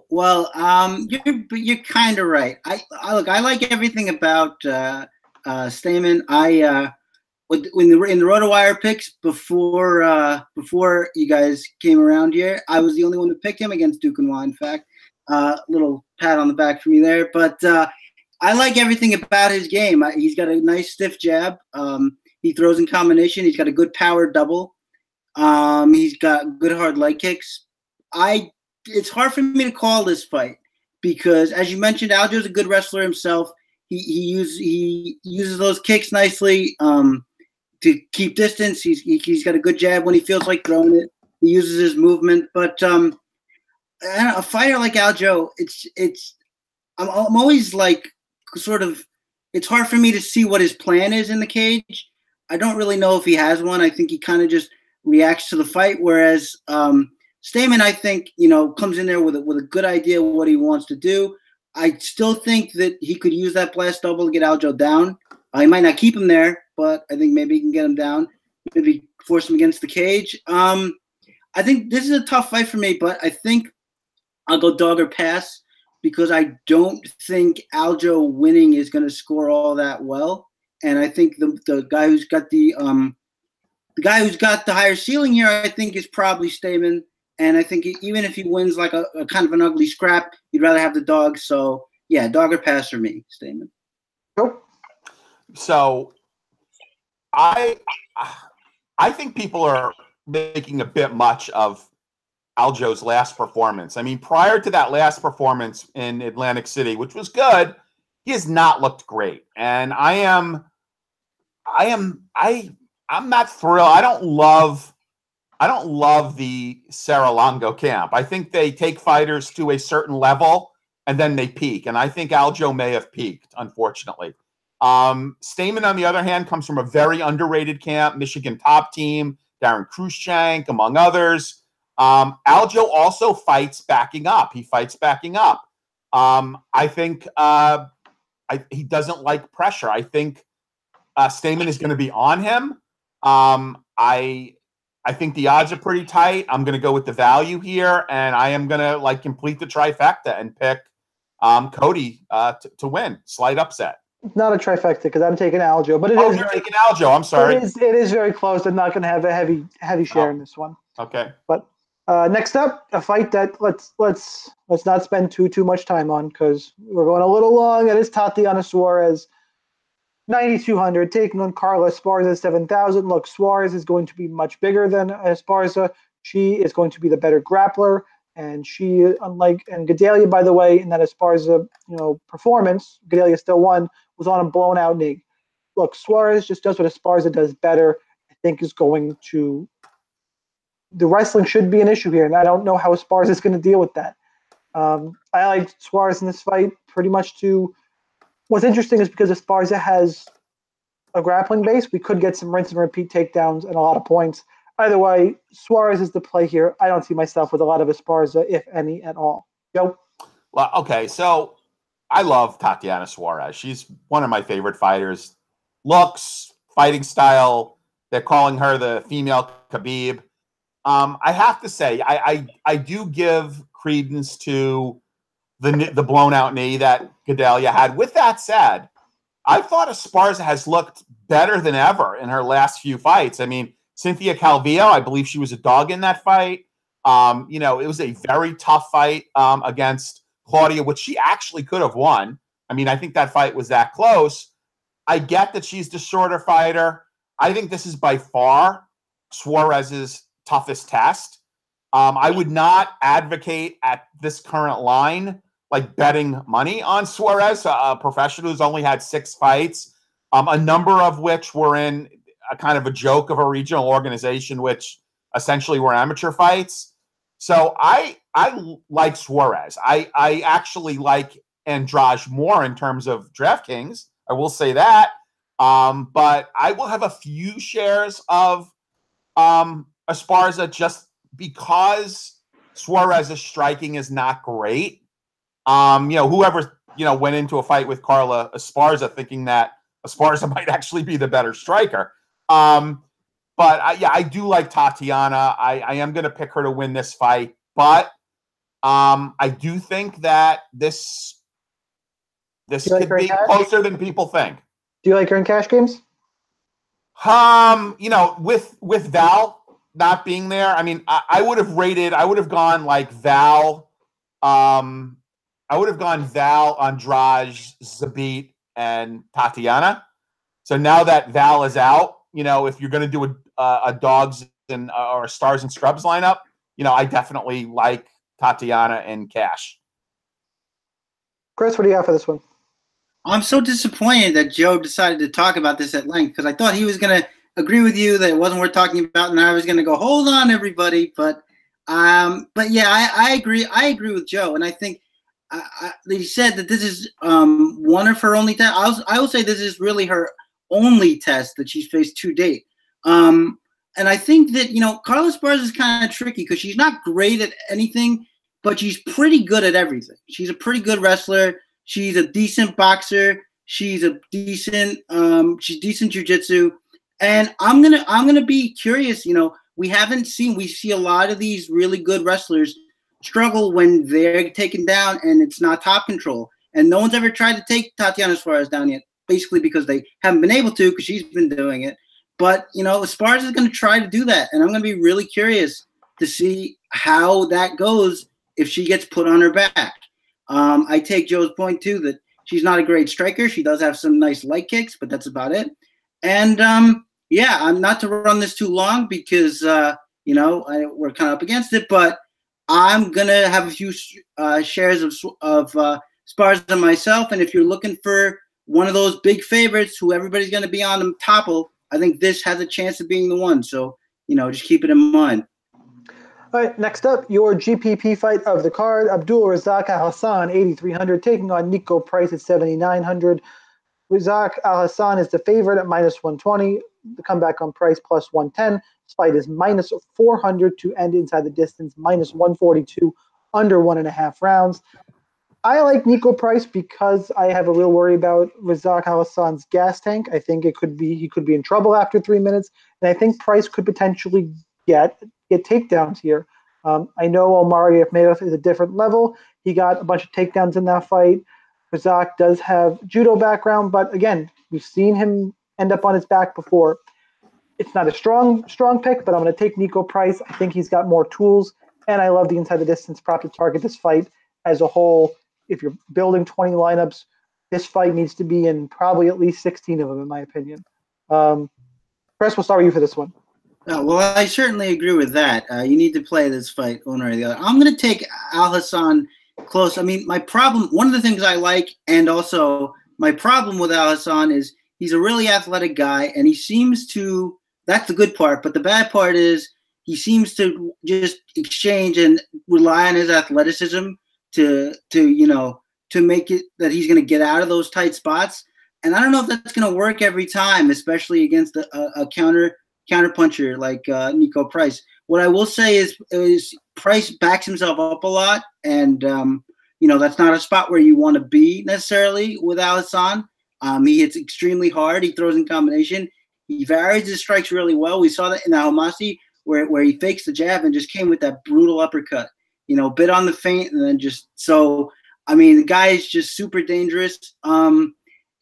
Well, you're kind of right. I like everything about Stamann. In the RotoWire picks before you guys came around here, I was the only one who picked him against Duquesnoy. In fact, little pat on the back for me there. But I like everything about his game. He's got a nice stiff jab. He throws in combination. He's got a good power double. He's got good hard leg kicks. It's hard for me to call this fight because, as you mentioned, Aljo's a good wrestler himself. He uses those kicks nicely to keep distance. He's got a good jab when he feels like throwing it. He uses his movement, but a fighter like Aljo, I'm always like sort of. It's hard for me to see what his plan is in the cage. I don't really know if he has one. I think he kind of just reacts to the fight, whereas Stamann, I think, comes in there with a good idea of what he wants to do. I still think that he could use that blast double to get Aljo down. He might not keep him there, but I think maybe he can get him down, maybe force him against the cage. I think this is a tough fight for me, but I think I'll go dog or pass because I don't think Aljo winning is going to score all that well. And I think the guy who's got the higher ceiling here, I think, is probably Stamann. And I think even if he wins like a kind of an ugly scrap, you'd rather have the dog. So, yeah, dog or pass for me, Stamann. Nope. So I think people are making a bit much of Aljo's last performance. I mean, prior to that last performance in Atlantic City, which was good, he has not looked great. And I'm not thrilled. I don't love the Serra-Longo camp. I think they take fighters to a certain level and then they peak. And I think Aljo may have peaked, unfortunately. Stamann, on the other hand, comes from a very underrated camp, Michigan top team, Darren Cruikshank, among others. Aljo also fights backing up. He fights backing up. I think he doesn't like pressure. I think Stamann is going to be on him. I think the odds are pretty tight. I'm going to go with the value here, and I am going to complete the trifecta and pick Cody to win. Slight upset. Not a trifecta because I'm taking Aljo, but you're taking Aljo. I'm sorry. It is very close. I'm not going to have a heavy share in this one. Okay. But next up, a fight that let's not spend too much time on because we're going a little long. It is Tatiana Suarez, 9,200, taking on Carla Esparza, 7,000. Look, Suarez is going to be much bigger than Esparza. She is going to be the better grappler, and and Gedalia, by the way, in that Esparza performance, Gedalia still won, was on a blown out knee. Look, Suarez just does what Esparza does better. I think the wrestling should be an issue here, and I don't know how Esparza is going to deal with that. I like Suarez in this fight pretty much to. What's interesting is because Esparza has a grappling base, we could get some rinse and repeat takedowns and a lot of points. Either way, Suarez is the play here. I don't see myself with a lot of Esparza, if any, at all. Joe? Well, okay, so I love Tatiana Suarez. She's one of my favorite fighters. Looks, fighting style, they're calling her the female Khabib. I have to say, I do give credence to the blown out knee that Gedalia had. With that said, I thought Esparza has looked better than ever in her last few fights. I mean, Cynthia Calvillo, I believe she was a dog in that fight. It was a very tough fight against Claudia, which she actually could have won. I mean, I think that fight was that close. I get that she's the shorter fighter. I think this is by far Suarez's toughest test. I would not advocate at this current line betting money on Suarez, a professional who's only had 6 fights, a number of which were in a kind of a joke of a regional organization, which essentially were amateur fights. So I like Suarez. I actually like Andrade more in terms of DraftKings. I will say that. But I will have a few shares of Esparza just because Suarez's striking is not great. Whoever went into a fight with Carla Esparza thinking that Esparza might actually be the better striker. But I do like Tatiana. I am going to pick her to win this fight, but I do think that this could be closer than people think. Do you like her in cash games? With Val not being there, I mean, I would have gone like Val. I would have gone Val, Andrade, Zabit, and Tatiana. So now that Val is out, if you're going to do a dogs and or a stars and scrubs lineup, I definitely like Tatiana and cash. Chris, what do you have for this one? I'm so disappointed that Joe decided to talk about this at length because I thought he was going to agree with you that it wasn't worth talking about, and I was going to go, hold on, everybody. But yeah, I agree. I agree with Joe, and I think he said that this is one of her only tests. I will say this is really her only test that she's faced to date. And I think that, Carla Esparza is kind of tricky because she's not great at anything, but she's pretty good at everything. She's a pretty good wrestler. She's a decent boxer. She's decent jiu-jitsu. And I'm gonna be curious, we see a lot of these really good wrestlers struggle when they're taken down and it's not top control. And no one's ever tried to take Tatiana Suarez down yet, basically because they haven't been able to because she's been doing it. But, Esparza is going to try to do that. And I'm going to be really curious to see how that goes if she gets put on her back. I take Joe's point, too, that she's not a great striker. She does have some nice light kicks, but that's about it. And, I'm not to run this too long because, we're kind of up against it. But I'm going to have a few shares of Esparza myself. And if you're looking for one of those big favorites who everybody's going to be on the topple, I think this has a chance of being the one. So, just keep it in mind. All right, next up, your GPP fight of the card. Abdul Razak Alhassan, 8,300, taking on Niko Price at 7,900. Razak Alhassan is the favorite at -120. The comeback on Price +110. This fight is -400 to end inside the distance, -142, under 1.5 rounds. I like Niko Price because I have a real worry about Razak Alhassan's gas tank. I think he could be in trouble after 3 minutes, and I think Price could potentially get takedowns here. I know Omari Akhmedov is a different level. He got a bunch of takedowns in that fight. Razak does have judo background, but again, we've seen him end up on his back before. It's not a strong pick, but I'm going to take Niko Price. I think he's got more tools, and I love the inside the distance prop to target this fight as a whole. If you're building 20 lineups, this fight needs to be in probably at least 16 of them, in my opinion. Chris, we'll start with you for this one. Well, I certainly agree with that. You need to play this fight one or the other. I'm going to take Alhassan close. I mean, one of the things I like, and also my problem with Alhassan is he's a really athletic guy, and he seems to – that's the good part. But the bad part is he seems to just exchange and rely on his athleticism to make it that he's going to get out of those tight spots. And I don't know if that's going to work every time, especially against a counter puncher like Niko Price. What I will say is Price backs himself up a lot, and that's not a spot where you want to be necessarily with Alhassan. He hits extremely hard. He throws in combination. He varies his strikes really well. We saw that in the Alhamashi where he fakes the jab and just came with that brutal uppercut. Bit on the feint and then just so. I mean, the guy is just super dangerous.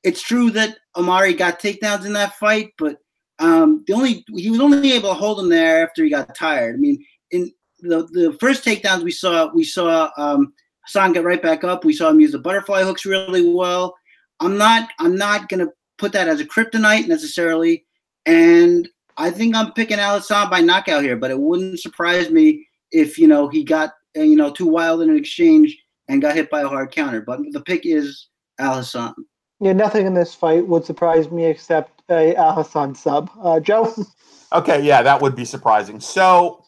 It's true that Omari got takedowns in that fight, but he was only able to hold him there after he got tired. I mean, in the first takedowns we saw Hassan get right back up. We saw him use the butterfly hooks really well. I'm not gonna put that as a kryptonite necessarily, and I think I'm picking Alhassan by knockout here. But it wouldn't surprise me if he got too wild in an exchange and got hit by a hard counter. But the pick is Alhassan. Yeah, nothing in this fight would surprise me except a Alhassan sub. Joe? Okay, yeah, that would be surprising. So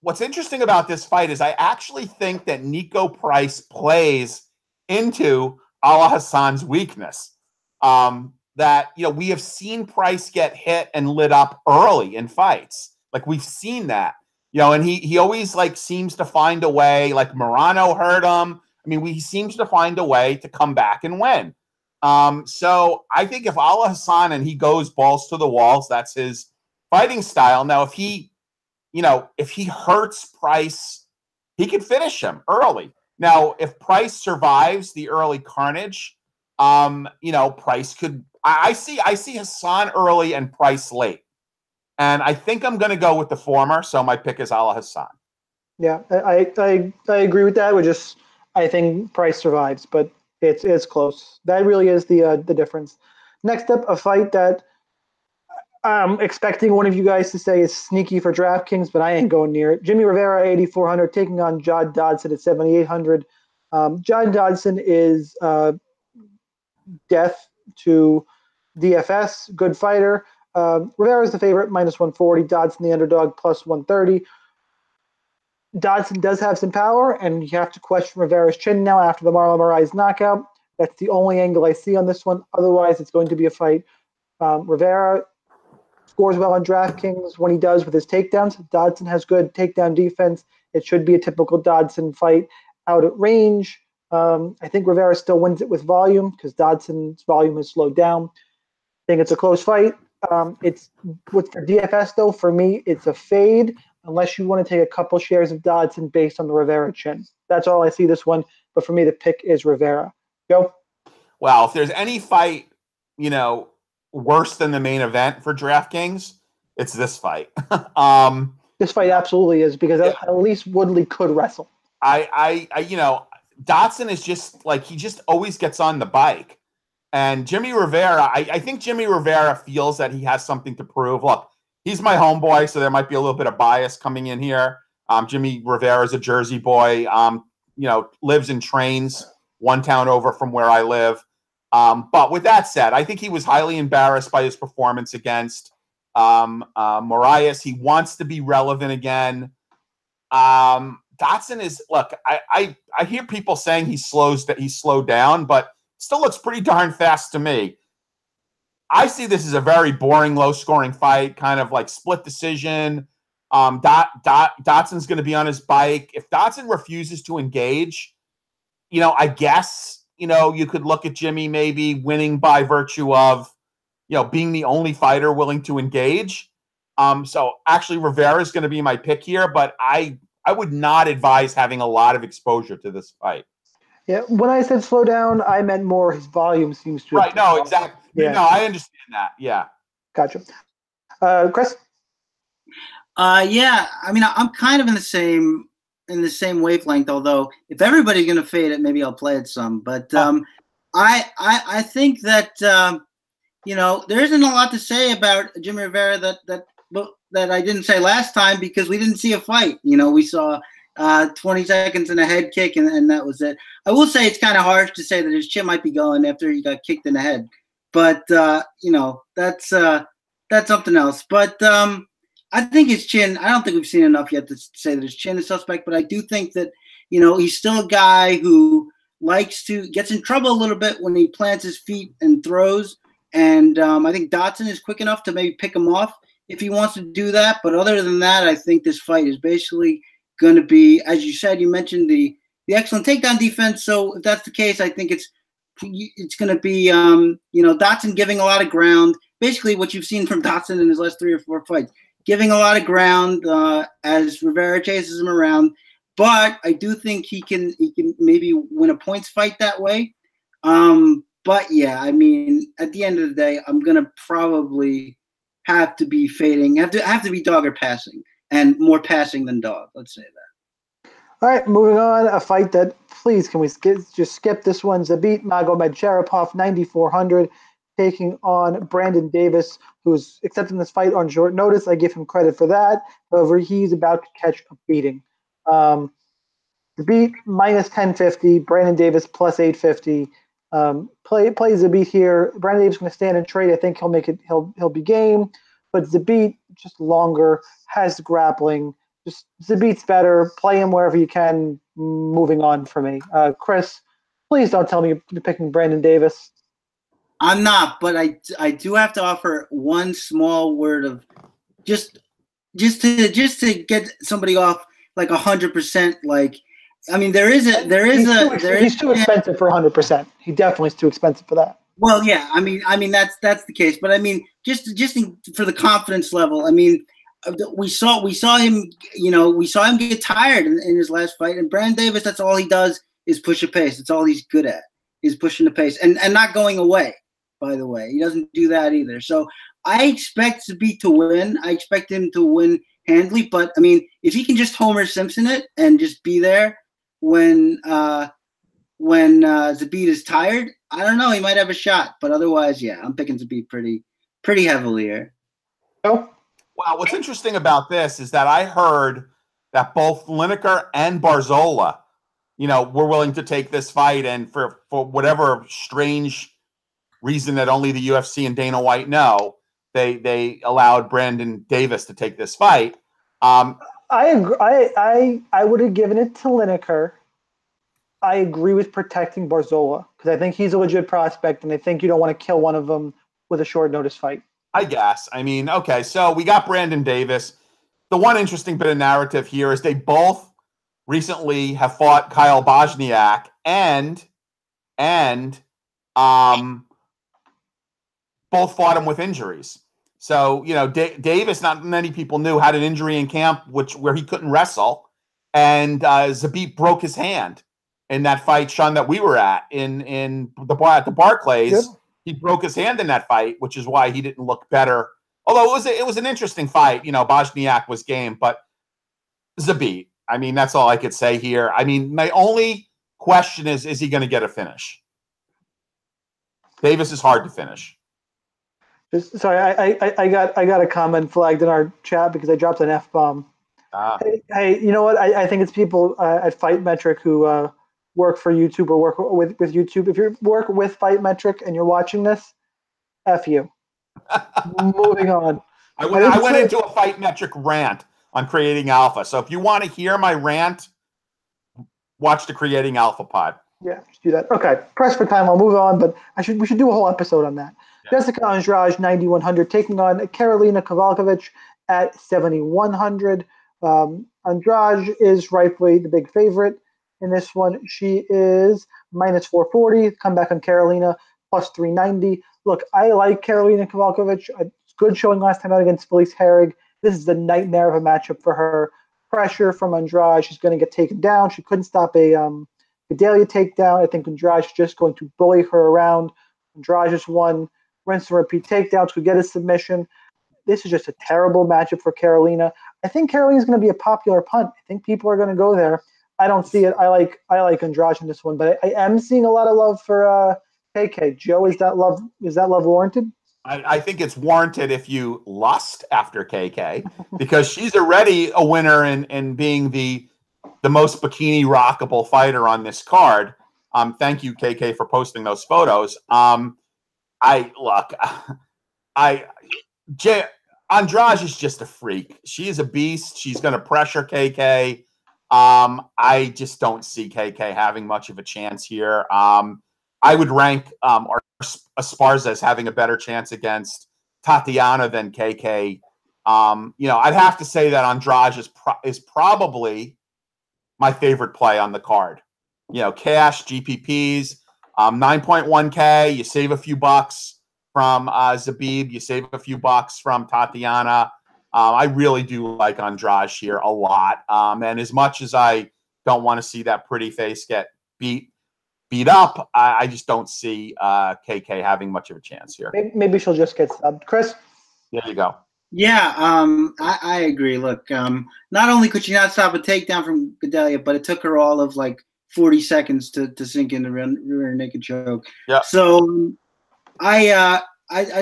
what's interesting about this fight is I actually think that Niko Price plays into Alhassan's weakness. that, we have seen Price get hit and lit up early in fights. Like, we've seen that, and he always like seems to find a way. Like Morano hurt him. I mean, he seems to find a way to come back and win. So I think if Alhassan and he goes balls to the walls, that's his fighting style. Now, if he hurts Price, he could finish him early. Now, if Price survives the early carnage, Price could. I see Hassan early and Price late, and I think I'm going to go with the former. So my pick is Alhassan. Yeah, I agree with that. I think Price survives, but it's close. That really is the difference. Next up, a fight that I'm expecting one of you guys to say is sneaky for DraftKings, but I ain't going near it. Jimmie Rivera, 8,400, taking on John Dodson at 7,800. John Dodson is death to DFS, good fighter. Rivera is the favorite, -140. Dodson, the underdog, +130. Dodson does have some power, and you have to question Rivera's chin now after the Marlon Moraes knockout. That's the only angle I see on this one. Otherwise, it's going to be a fight. Rivera scores well on DraftKings when he does with his takedowns. Dodson has good takedown defense. It should be a typical Dodson fight out at range. I think Rivera still wins it with volume because Dodson's volume has slowed down. I think it's a close fight. It's with for DFS though. For me, it's a fade unless you want to take a couple shares of Dodson based on the Rivera chin. That's all I see this one. But for me, the pick is Rivera. Joe? Well, if there's any fight, worse than the main event for DraftKings, it's this fight. This fight absolutely is because at least Woodley could wrestle. Dodson is just like, he just always gets on the bike. And Jimmie Rivera, I think Jimmie Rivera feels that he has something to prove. Look, he's my homeboy, so there might be a little bit of bias coming in here. Jimmie Rivera is a Jersey boy, lives and trains one town over from where I live. But with that said, I think he was highly embarrassed by his performance against Moraes. He wants to be relevant again. Dodson is, look, I hear people saying he slowed down, but still looks pretty darn fast to me. I see this as a very boring, low-scoring fight, kind of like split decision. Dodson's going to be on his bike. If Dodson refuses to engage, I guess, you could look at Jimmie maybe winning by virtue of, being the only fighter willing to engage. So actually Rivera is going to be my pick here, but I would not advise having a lot of exposure to this fight. Yeah, when I said slow down, I meant more his volume seems to. Right, no, exactly. Yeah. No, I understand that. Yeah. Gotcha. Chris? Yeah, I mean, I'm kind of in the same wavelength, although if everybody's going to fade it, maybe I'll play it some. But I think that, there isn't a lot to say about Jimmie Rivera that I didn't say last time because we didn't see a fight. We saw 20 seconds and a head kick, and that was it. I will say it's kind of harsh to say that his chin might be going after he got kicked in the head. But, that's something else. But I think his chin, I don't think we've seen enough yet to say that his chin is suspect, but I do think that, he's still a guy who gets in trouble a little bit when he plants his feet and throws. And I think Dodson is quick enough to maybe pick him off if he wants to do that. But other than that, I think this fight is basically going to be, as you said, you mentioned the excellent takedown defense. So if that's the case, I think it's going to be, Dodson giving a lot of ground. Basically what you've seen from Dodson in his last 3 or 4 fights, giving a lot of ground as Rivera chases him around. But I do think he can maybe win a points fight that way. But yeah, I mean, at the end of the day, I'm going to probably have to be fading, have to be dog or passing, and more passing than dog. Let's say that. All right, moving on. A fight that, please, can we skip this one? Zabit Magomedsharipov, 9,400, taking on Brandon Davis, who is accepting this fight on short notice. I give him credit for that. However, he's about to catch a beating. Zabit -1050, Brandon Davis +850. Play Zabit here. Brandon Davis is going to stand and trade. I think he'll make it. He'll be game. But Zabit just longer, has the grappling. Just Zabit's better. Play him wherever you can. Moving on for me. Chris, please don't tell me you're picking Brandon Davis. I'm not, but I do have to offer one small word of just to get somebody off like 100%. Like, I mean, he's too expensive for 100%. He definitely is too expensive for that. Well, yeah, I mean that's the case, but I mean just for the confidence level. I mean, we saw him, we saw him get tired in his last fight, and Brandon Davis, that's all he does is push a pace. That's all he's good at, is pushing the pace and not going away. By the way, he doesn't do that either. So I expect Zabit to win. I expect him to win handily, but I mean, if he can just Homer Simpson it and just be there when Zabit is tired, I don't know. He might have a shot, but otherwise, yeah, I'm picking Zabit pretty heavily here. Oh, wow. What's interesting about this is that I heard that both Lineker and Barzola, were willing to take this fight, and for whatever strange reason that only the UFC and Dana White know, they allowed Brandon Davis to take this fight. I agree. I would have given it to Lineker. I agree with protecting Barzola because I think he's a legit prospect, and I think you don't want to kill one of them with a short notice fight. I guess. I mean, okay, so we got Brandon Davis. The one interesting bit of narrative here is they both recently have fought Kyle Bozniak and both fought him with injuries. So, Davis, not many people knew, had an injury in camp where he couldn't wrestle, and Zabit broke his hand in that fight, Sean, that we were at in the bar at the Barclays. Yep. He broke his hand in that fight, which is why he didn't look better. Although it was an interesting fight. Bozniak was game, but Zabit, I mean, that's all I could say here. I mean, my only question is he going to get a finish? Davis is hard to finish. Sorry, I got a comment flagged in our chat because I dropped an F-bomb. Hey, you know what? I think it's people at Fight Metric who work for YouTube or work with YouTube. If you work with Fight Metric and you're watching this, F you. Moving on. I went into a Fight Metric rant on Creating Alpha. So if you want to hear my rant, watch the Creating Alpha pod. Yeah, just do that. Okay, press for time. I'll move on, but we should do a whole episode on that. Yeah. Jéssica Andrade, 9,100, taking on Karolina Kowalkiewicz at 7,100. Andrade is rightfully the big favorite in this one. She is minus 440. Comeback on Karolina, plus 390. Look, I like Karolina Kowalkiewicz. Good showing last time out against Felice Herrig. This is the nightmare of a matchup for her. Pressure from Andrade. She's going to get taken down. She couldn't stop a Vidalia takedown. I think Andrade is just going to bully her around. Andrade just won. Rinse and repeat takedowns, could get a submission. This is just a terrible matchup for Karolina. I think Karolina's going to be a popular punt. I think people are going to go there. I don't see it. I like Andrade in this one, but I am seeing a lot of love for KK. Joe, is that love warranted? I think it's warranted if you lust after KK because she's already a winner in being the most bikini rockable fighter on this card. Thank you, KK, for posting those photos. Andrade is just a freak. She is a beast. She's going to pressure KK. I just don't see KK having much of a chance here. I would rank Esparza as having a better chance against Tatiana than KK. I'd have to say that Andrade is probably my favorite play on the card. Cash, GPPs, 9.1K. You save a few bucks from Zabit. You save a few bucks from Tatiana. I really do like Andrade here a lot. And as much as I don't want to see that pretty face get beat up, I just don't see KK having much of a chance here. Maybe she'll just get subbed. Chris? There you go. Yeah, I agree. Look, not only could she not stop a takedown from Vidalia, but it took her all of 40 seconds to sink in the rear naked choke. Yeah. So I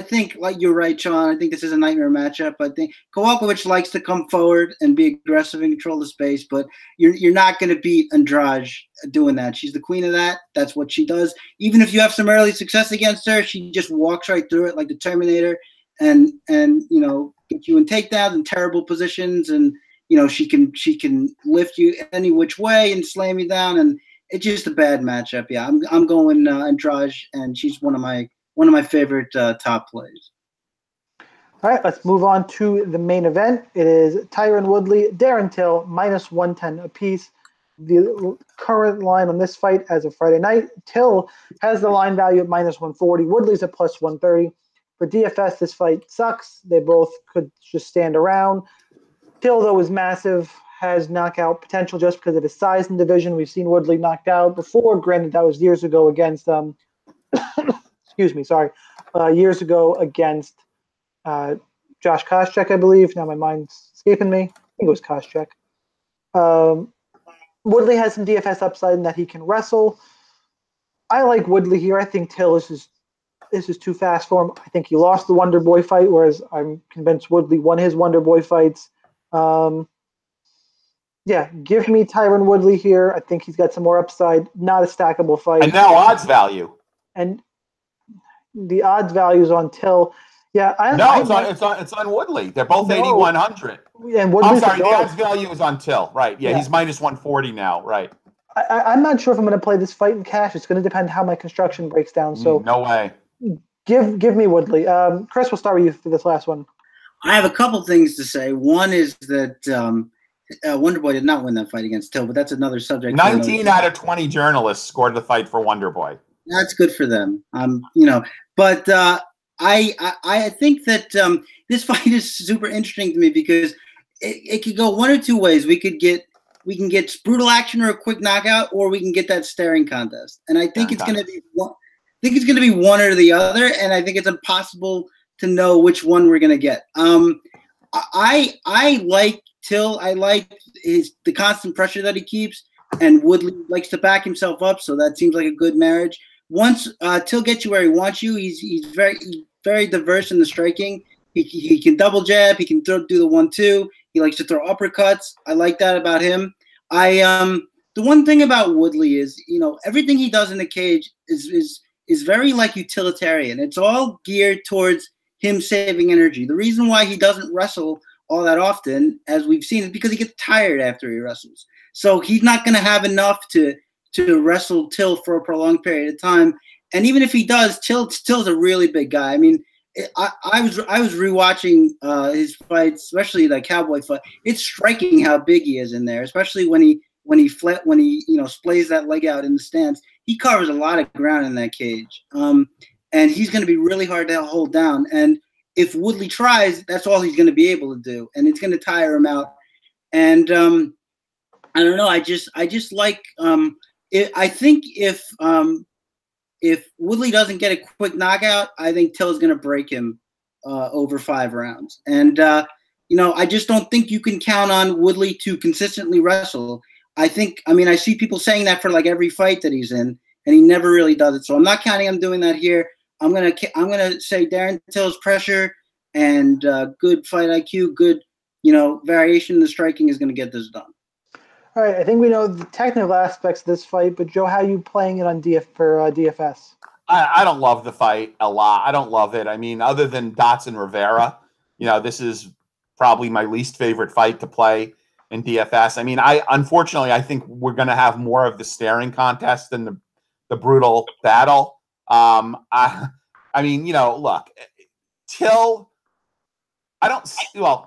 think, like you're right, Sean, I think this is a nightmare matchup. I think Kowalkiewicz likes to come forward and be aggressive and control the space, but you're not going to beat Andrade doing that. She's the queen of that. That's what she does. Even if you have some early success against her, she just walks right through it like the Terminator and get you in takedowns and terrible positions, and she can lift you any which way and slam you down, and it's just a bad matchup. Yeah, I'm going Andrade, and she's one of my one of my favorite top plays. All right, let's move on to the main event. It is Tyron Woodley, Darren Till, -110 apiece. The current line on this fight as of Friday night, Till has the line value at -140. Woodley's at +130. For DFS, this fight sucks. They both could just stand around. Till, though, is massive, has knockout potential just because of his size in division. We've seen Woodley knocked out before. Granted, that was years ago against excuse me, sorry, years ago against Josh Koscheck, I believe. Now my mind's escaping me. I think it was Koscheck. Woodley has some DFS upside in that he can wrestle. I like Woodley here. I think Till is too fast for him. I think he lost the Wonder Boy fight, whereas I'm convinced Woodley won his Wonder Boy fights. Yeah, give me Tyron Woodley here. I think he's got some more upside. Not a stackable fight. And now odds value. And the odds values on Till. Yeah, it's on Woodley. They're both 8,100. And Woodley's I'm sorry, the odds value is on Till. Right. Yeah, he's -140 now. Right. I'm not sure if I'm going to play this fight in cash. It's going to depend how my construction breaks down. So no way. Give me Woodley. Chris, we'll start with you for this last one. I have a couple things to say. One is that Wonder Boy did not win that fight against Till, but that's another subject. 19 out of 20 journalists scored the fight for Wonder Boy. That's good for them. But I think that this fight is super interesting to me because it could go one or two ways. We can get brutal action or a quick knockout, or we can get that staring contest. And I think it's going to be one. I think it's going to be one or the other, and I think it's impossible to know which one we're going to get. I like Till. I like the constant pressure that he keeps, and Woodley likes to back himself up, so that seems like a good marriage. Once Till gets you where he wants you, he's very diverse in the striking. He can double jab. He can do the 1-2. He likes to throw uppercuts. I like that about him. The one thing about Woodley is, everything he does in the cage is very like utilitarian. It's all geared towards him saving energy. The reason why he doesn't wrestle all that often, as we've seen, is because he gets tired after he wrestles. So he's not going to have enough to wrestle Till for a prolonged period of time. And even if he does, Till's a really big guy. I mean, I was rewatching his fights, especially that Cowboy fight. It's striking how big he is in there, especially when he splays that leg out in the stance. He covers a lot of ground in that cage, and he's going to be really hard to hold down. And if Woodley tries, that's all he's going to be able to do, and it's going to tire him out. And I don't know. I just like. I think if Woodley doesn't get a quick knockout, I think Till is going to break him over 5 rounds. And I just don't think you can count on Woodley to consistently wrestle. I see people saying that for like every fight that he's in, and he never really does it. So I'm not counting on doing that here. I'm gonna say Darren Till's pressure and good fight IQ, good variation in the striking is going to get this done. All right, I think we know the technical aspects of this fight, but Joe, how are you playing it on DFS? I don't love the fight a lot. I don't love it. I mean, other than Dodson Rivera, this is probably my least favorite fight to play in DFS. I mean, unfortunately, I think we're going to have more of the staring contest than the brutal battle. Look, Till.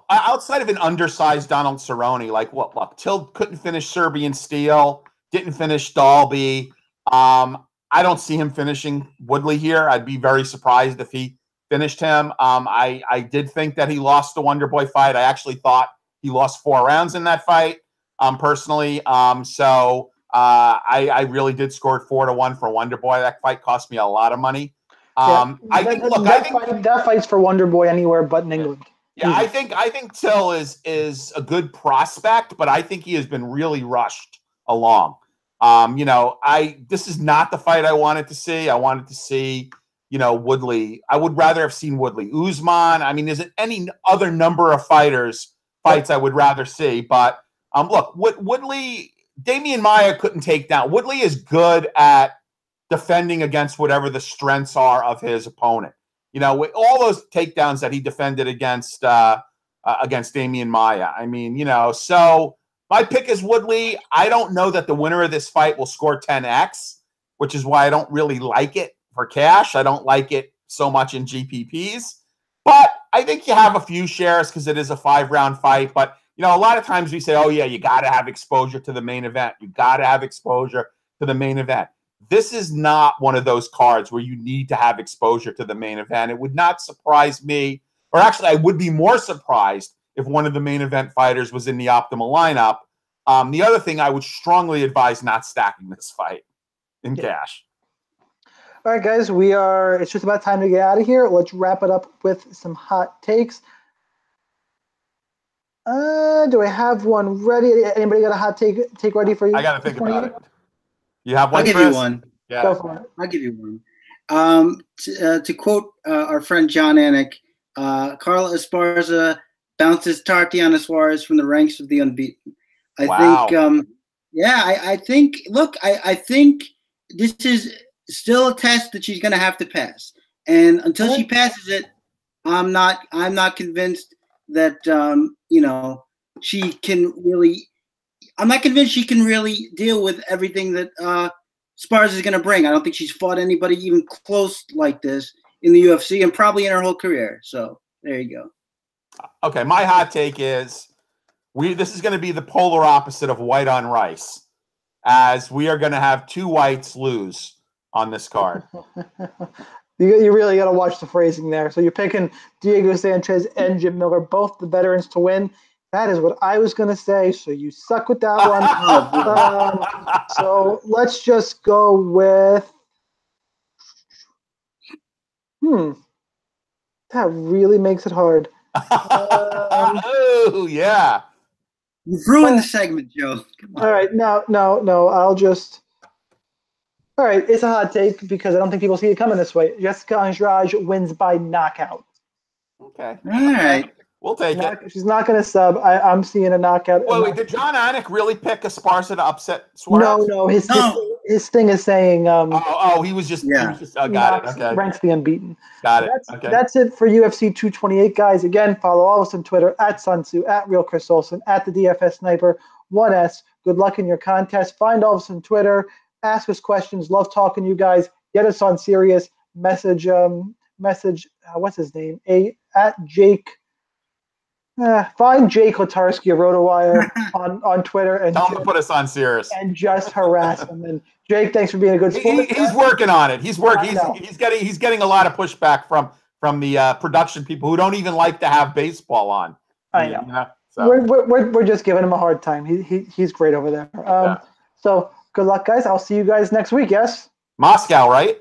Outside of an undersized Donald Cerrone, look, Till couldn't finish Serbian Steel, didn't finish Dalby. I don't see him finishing Woodley here. I'd be very surprised if he finished him. I did think that he lost the Wonder Boy fight. I actually thought he lost 4 rounds in that fight, personally. I really did score 4-1 for Wonder Boy. That fight cost me a lot of money. That fight's for Wonder Boy anywhere but in England. Yeah, I think Till is a good prospect, but I think he has been really rushed along. This is not the fight I wanted to see. I wanted to see, Woodley. I would rather have seen Woodley. Usman. I mean, there's any other number of fights I would rather see. But look, Woodley, Damian Maia couldn't take down. Woodley is good at defending against whatever the strengths are of his opponent. With all those takedowns that he defended against Damian Maia. I mean, so my pick is Woodley. I don't know that the winner of this fight will score 10x, which is why I don't really like it for cash. I don't like it so much in GPPs. But I think you have a few shares because it is a 5-round fight. But, you know, a lot of times we say, oh, yeah, you got to have exposure to the main event. You got to have exposure to the main event. This is not one of those cards where you need to have exposure to the main event. It would not surprise me, or actually I would be more surprised if one of the main event fighters was in the optimal lineup. The other thing, I would strongly advise not stacking this fight in cash. All right, guys, it's just about time to get out of here. Let's wrap it up with some hot takes. Do I have one ready? Anybody got a hot take ready for you? I got to think about it. You have one, I'll give Chris? you one. Yeah. Go for it. I'll give you one. To quote our friend John Anik, Carla Esparza bounces Tatiana Suarez from the ranks of the unbeaten. I think, look, I think this is still a test that she's going to have to pass. And until she passes it, I'm not convinced that, she can really, I'm not convinced she can really deal with everything that Esparza is going to bring. I don't think she's fought anybody even close like this in the UFC and probably in her whole career. So there you go. Okay, my hot take is this is going to be the polar opposite of white on rice, as we are going to have two whites lose on this card. You really got to watch the phrasing there. So you're picking Diego Sanchez and Jim Miller, both the veterans, to win. That is what I was going to say, so you suck with that one. So let's just go with that really makes it hard. Oh, yeah. You've ruined the segment, Joe. All right, no. I'll just. All right, it's a hot take because I don't think people see it coming this way. Jéssica Andrade wins by knockout. Okay. All right. We'll take it. She's not going to sub. I'm seeing a knockout. Wait, did John Anik really pick Esparza to upset Suarez? No. His thing is saying. He was just. Yeah. Got it. Okay. Ranks the unbeaten. Got it. That's it for UFC 228, guys. Again, follow all of us on Twitter at Sunsu, at Real Chris Olsen, at the DFS Sniper 1S. Good luck in your contest. Find all of us on Twitter. Ask us questions. Love talking to you guys. Get us on Sirius. Message. What's his name? At Jake. Find Jake Latarski of RotoWire on Twitter and tell him to put us on Sirius and just harass him. And Jake, thanks for being a good sport. He's working on it. He's getting a lot of pushback from the production people who don't even like to have baseball on. I know. So. We're just giving him a hard time. He's great over there. So good luck, guys. I'll see you guys next week. Yes. Moscow, right?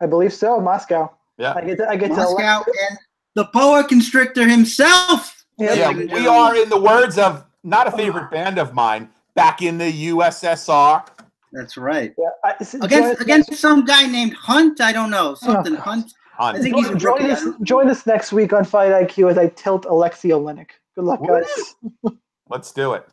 I believe so. Moscow. Yeah. I get Moscow and the boa constrictor himself. Yeah, we are, in the words of not a favorite band of mine, back in the USSR. That's right. Yeah, against some guy named Hunt. I don't know. Hunt. I think he's join us next week on Fight IQ as I tilt Alexei Oleinik. Good luck, guys. Let's do it.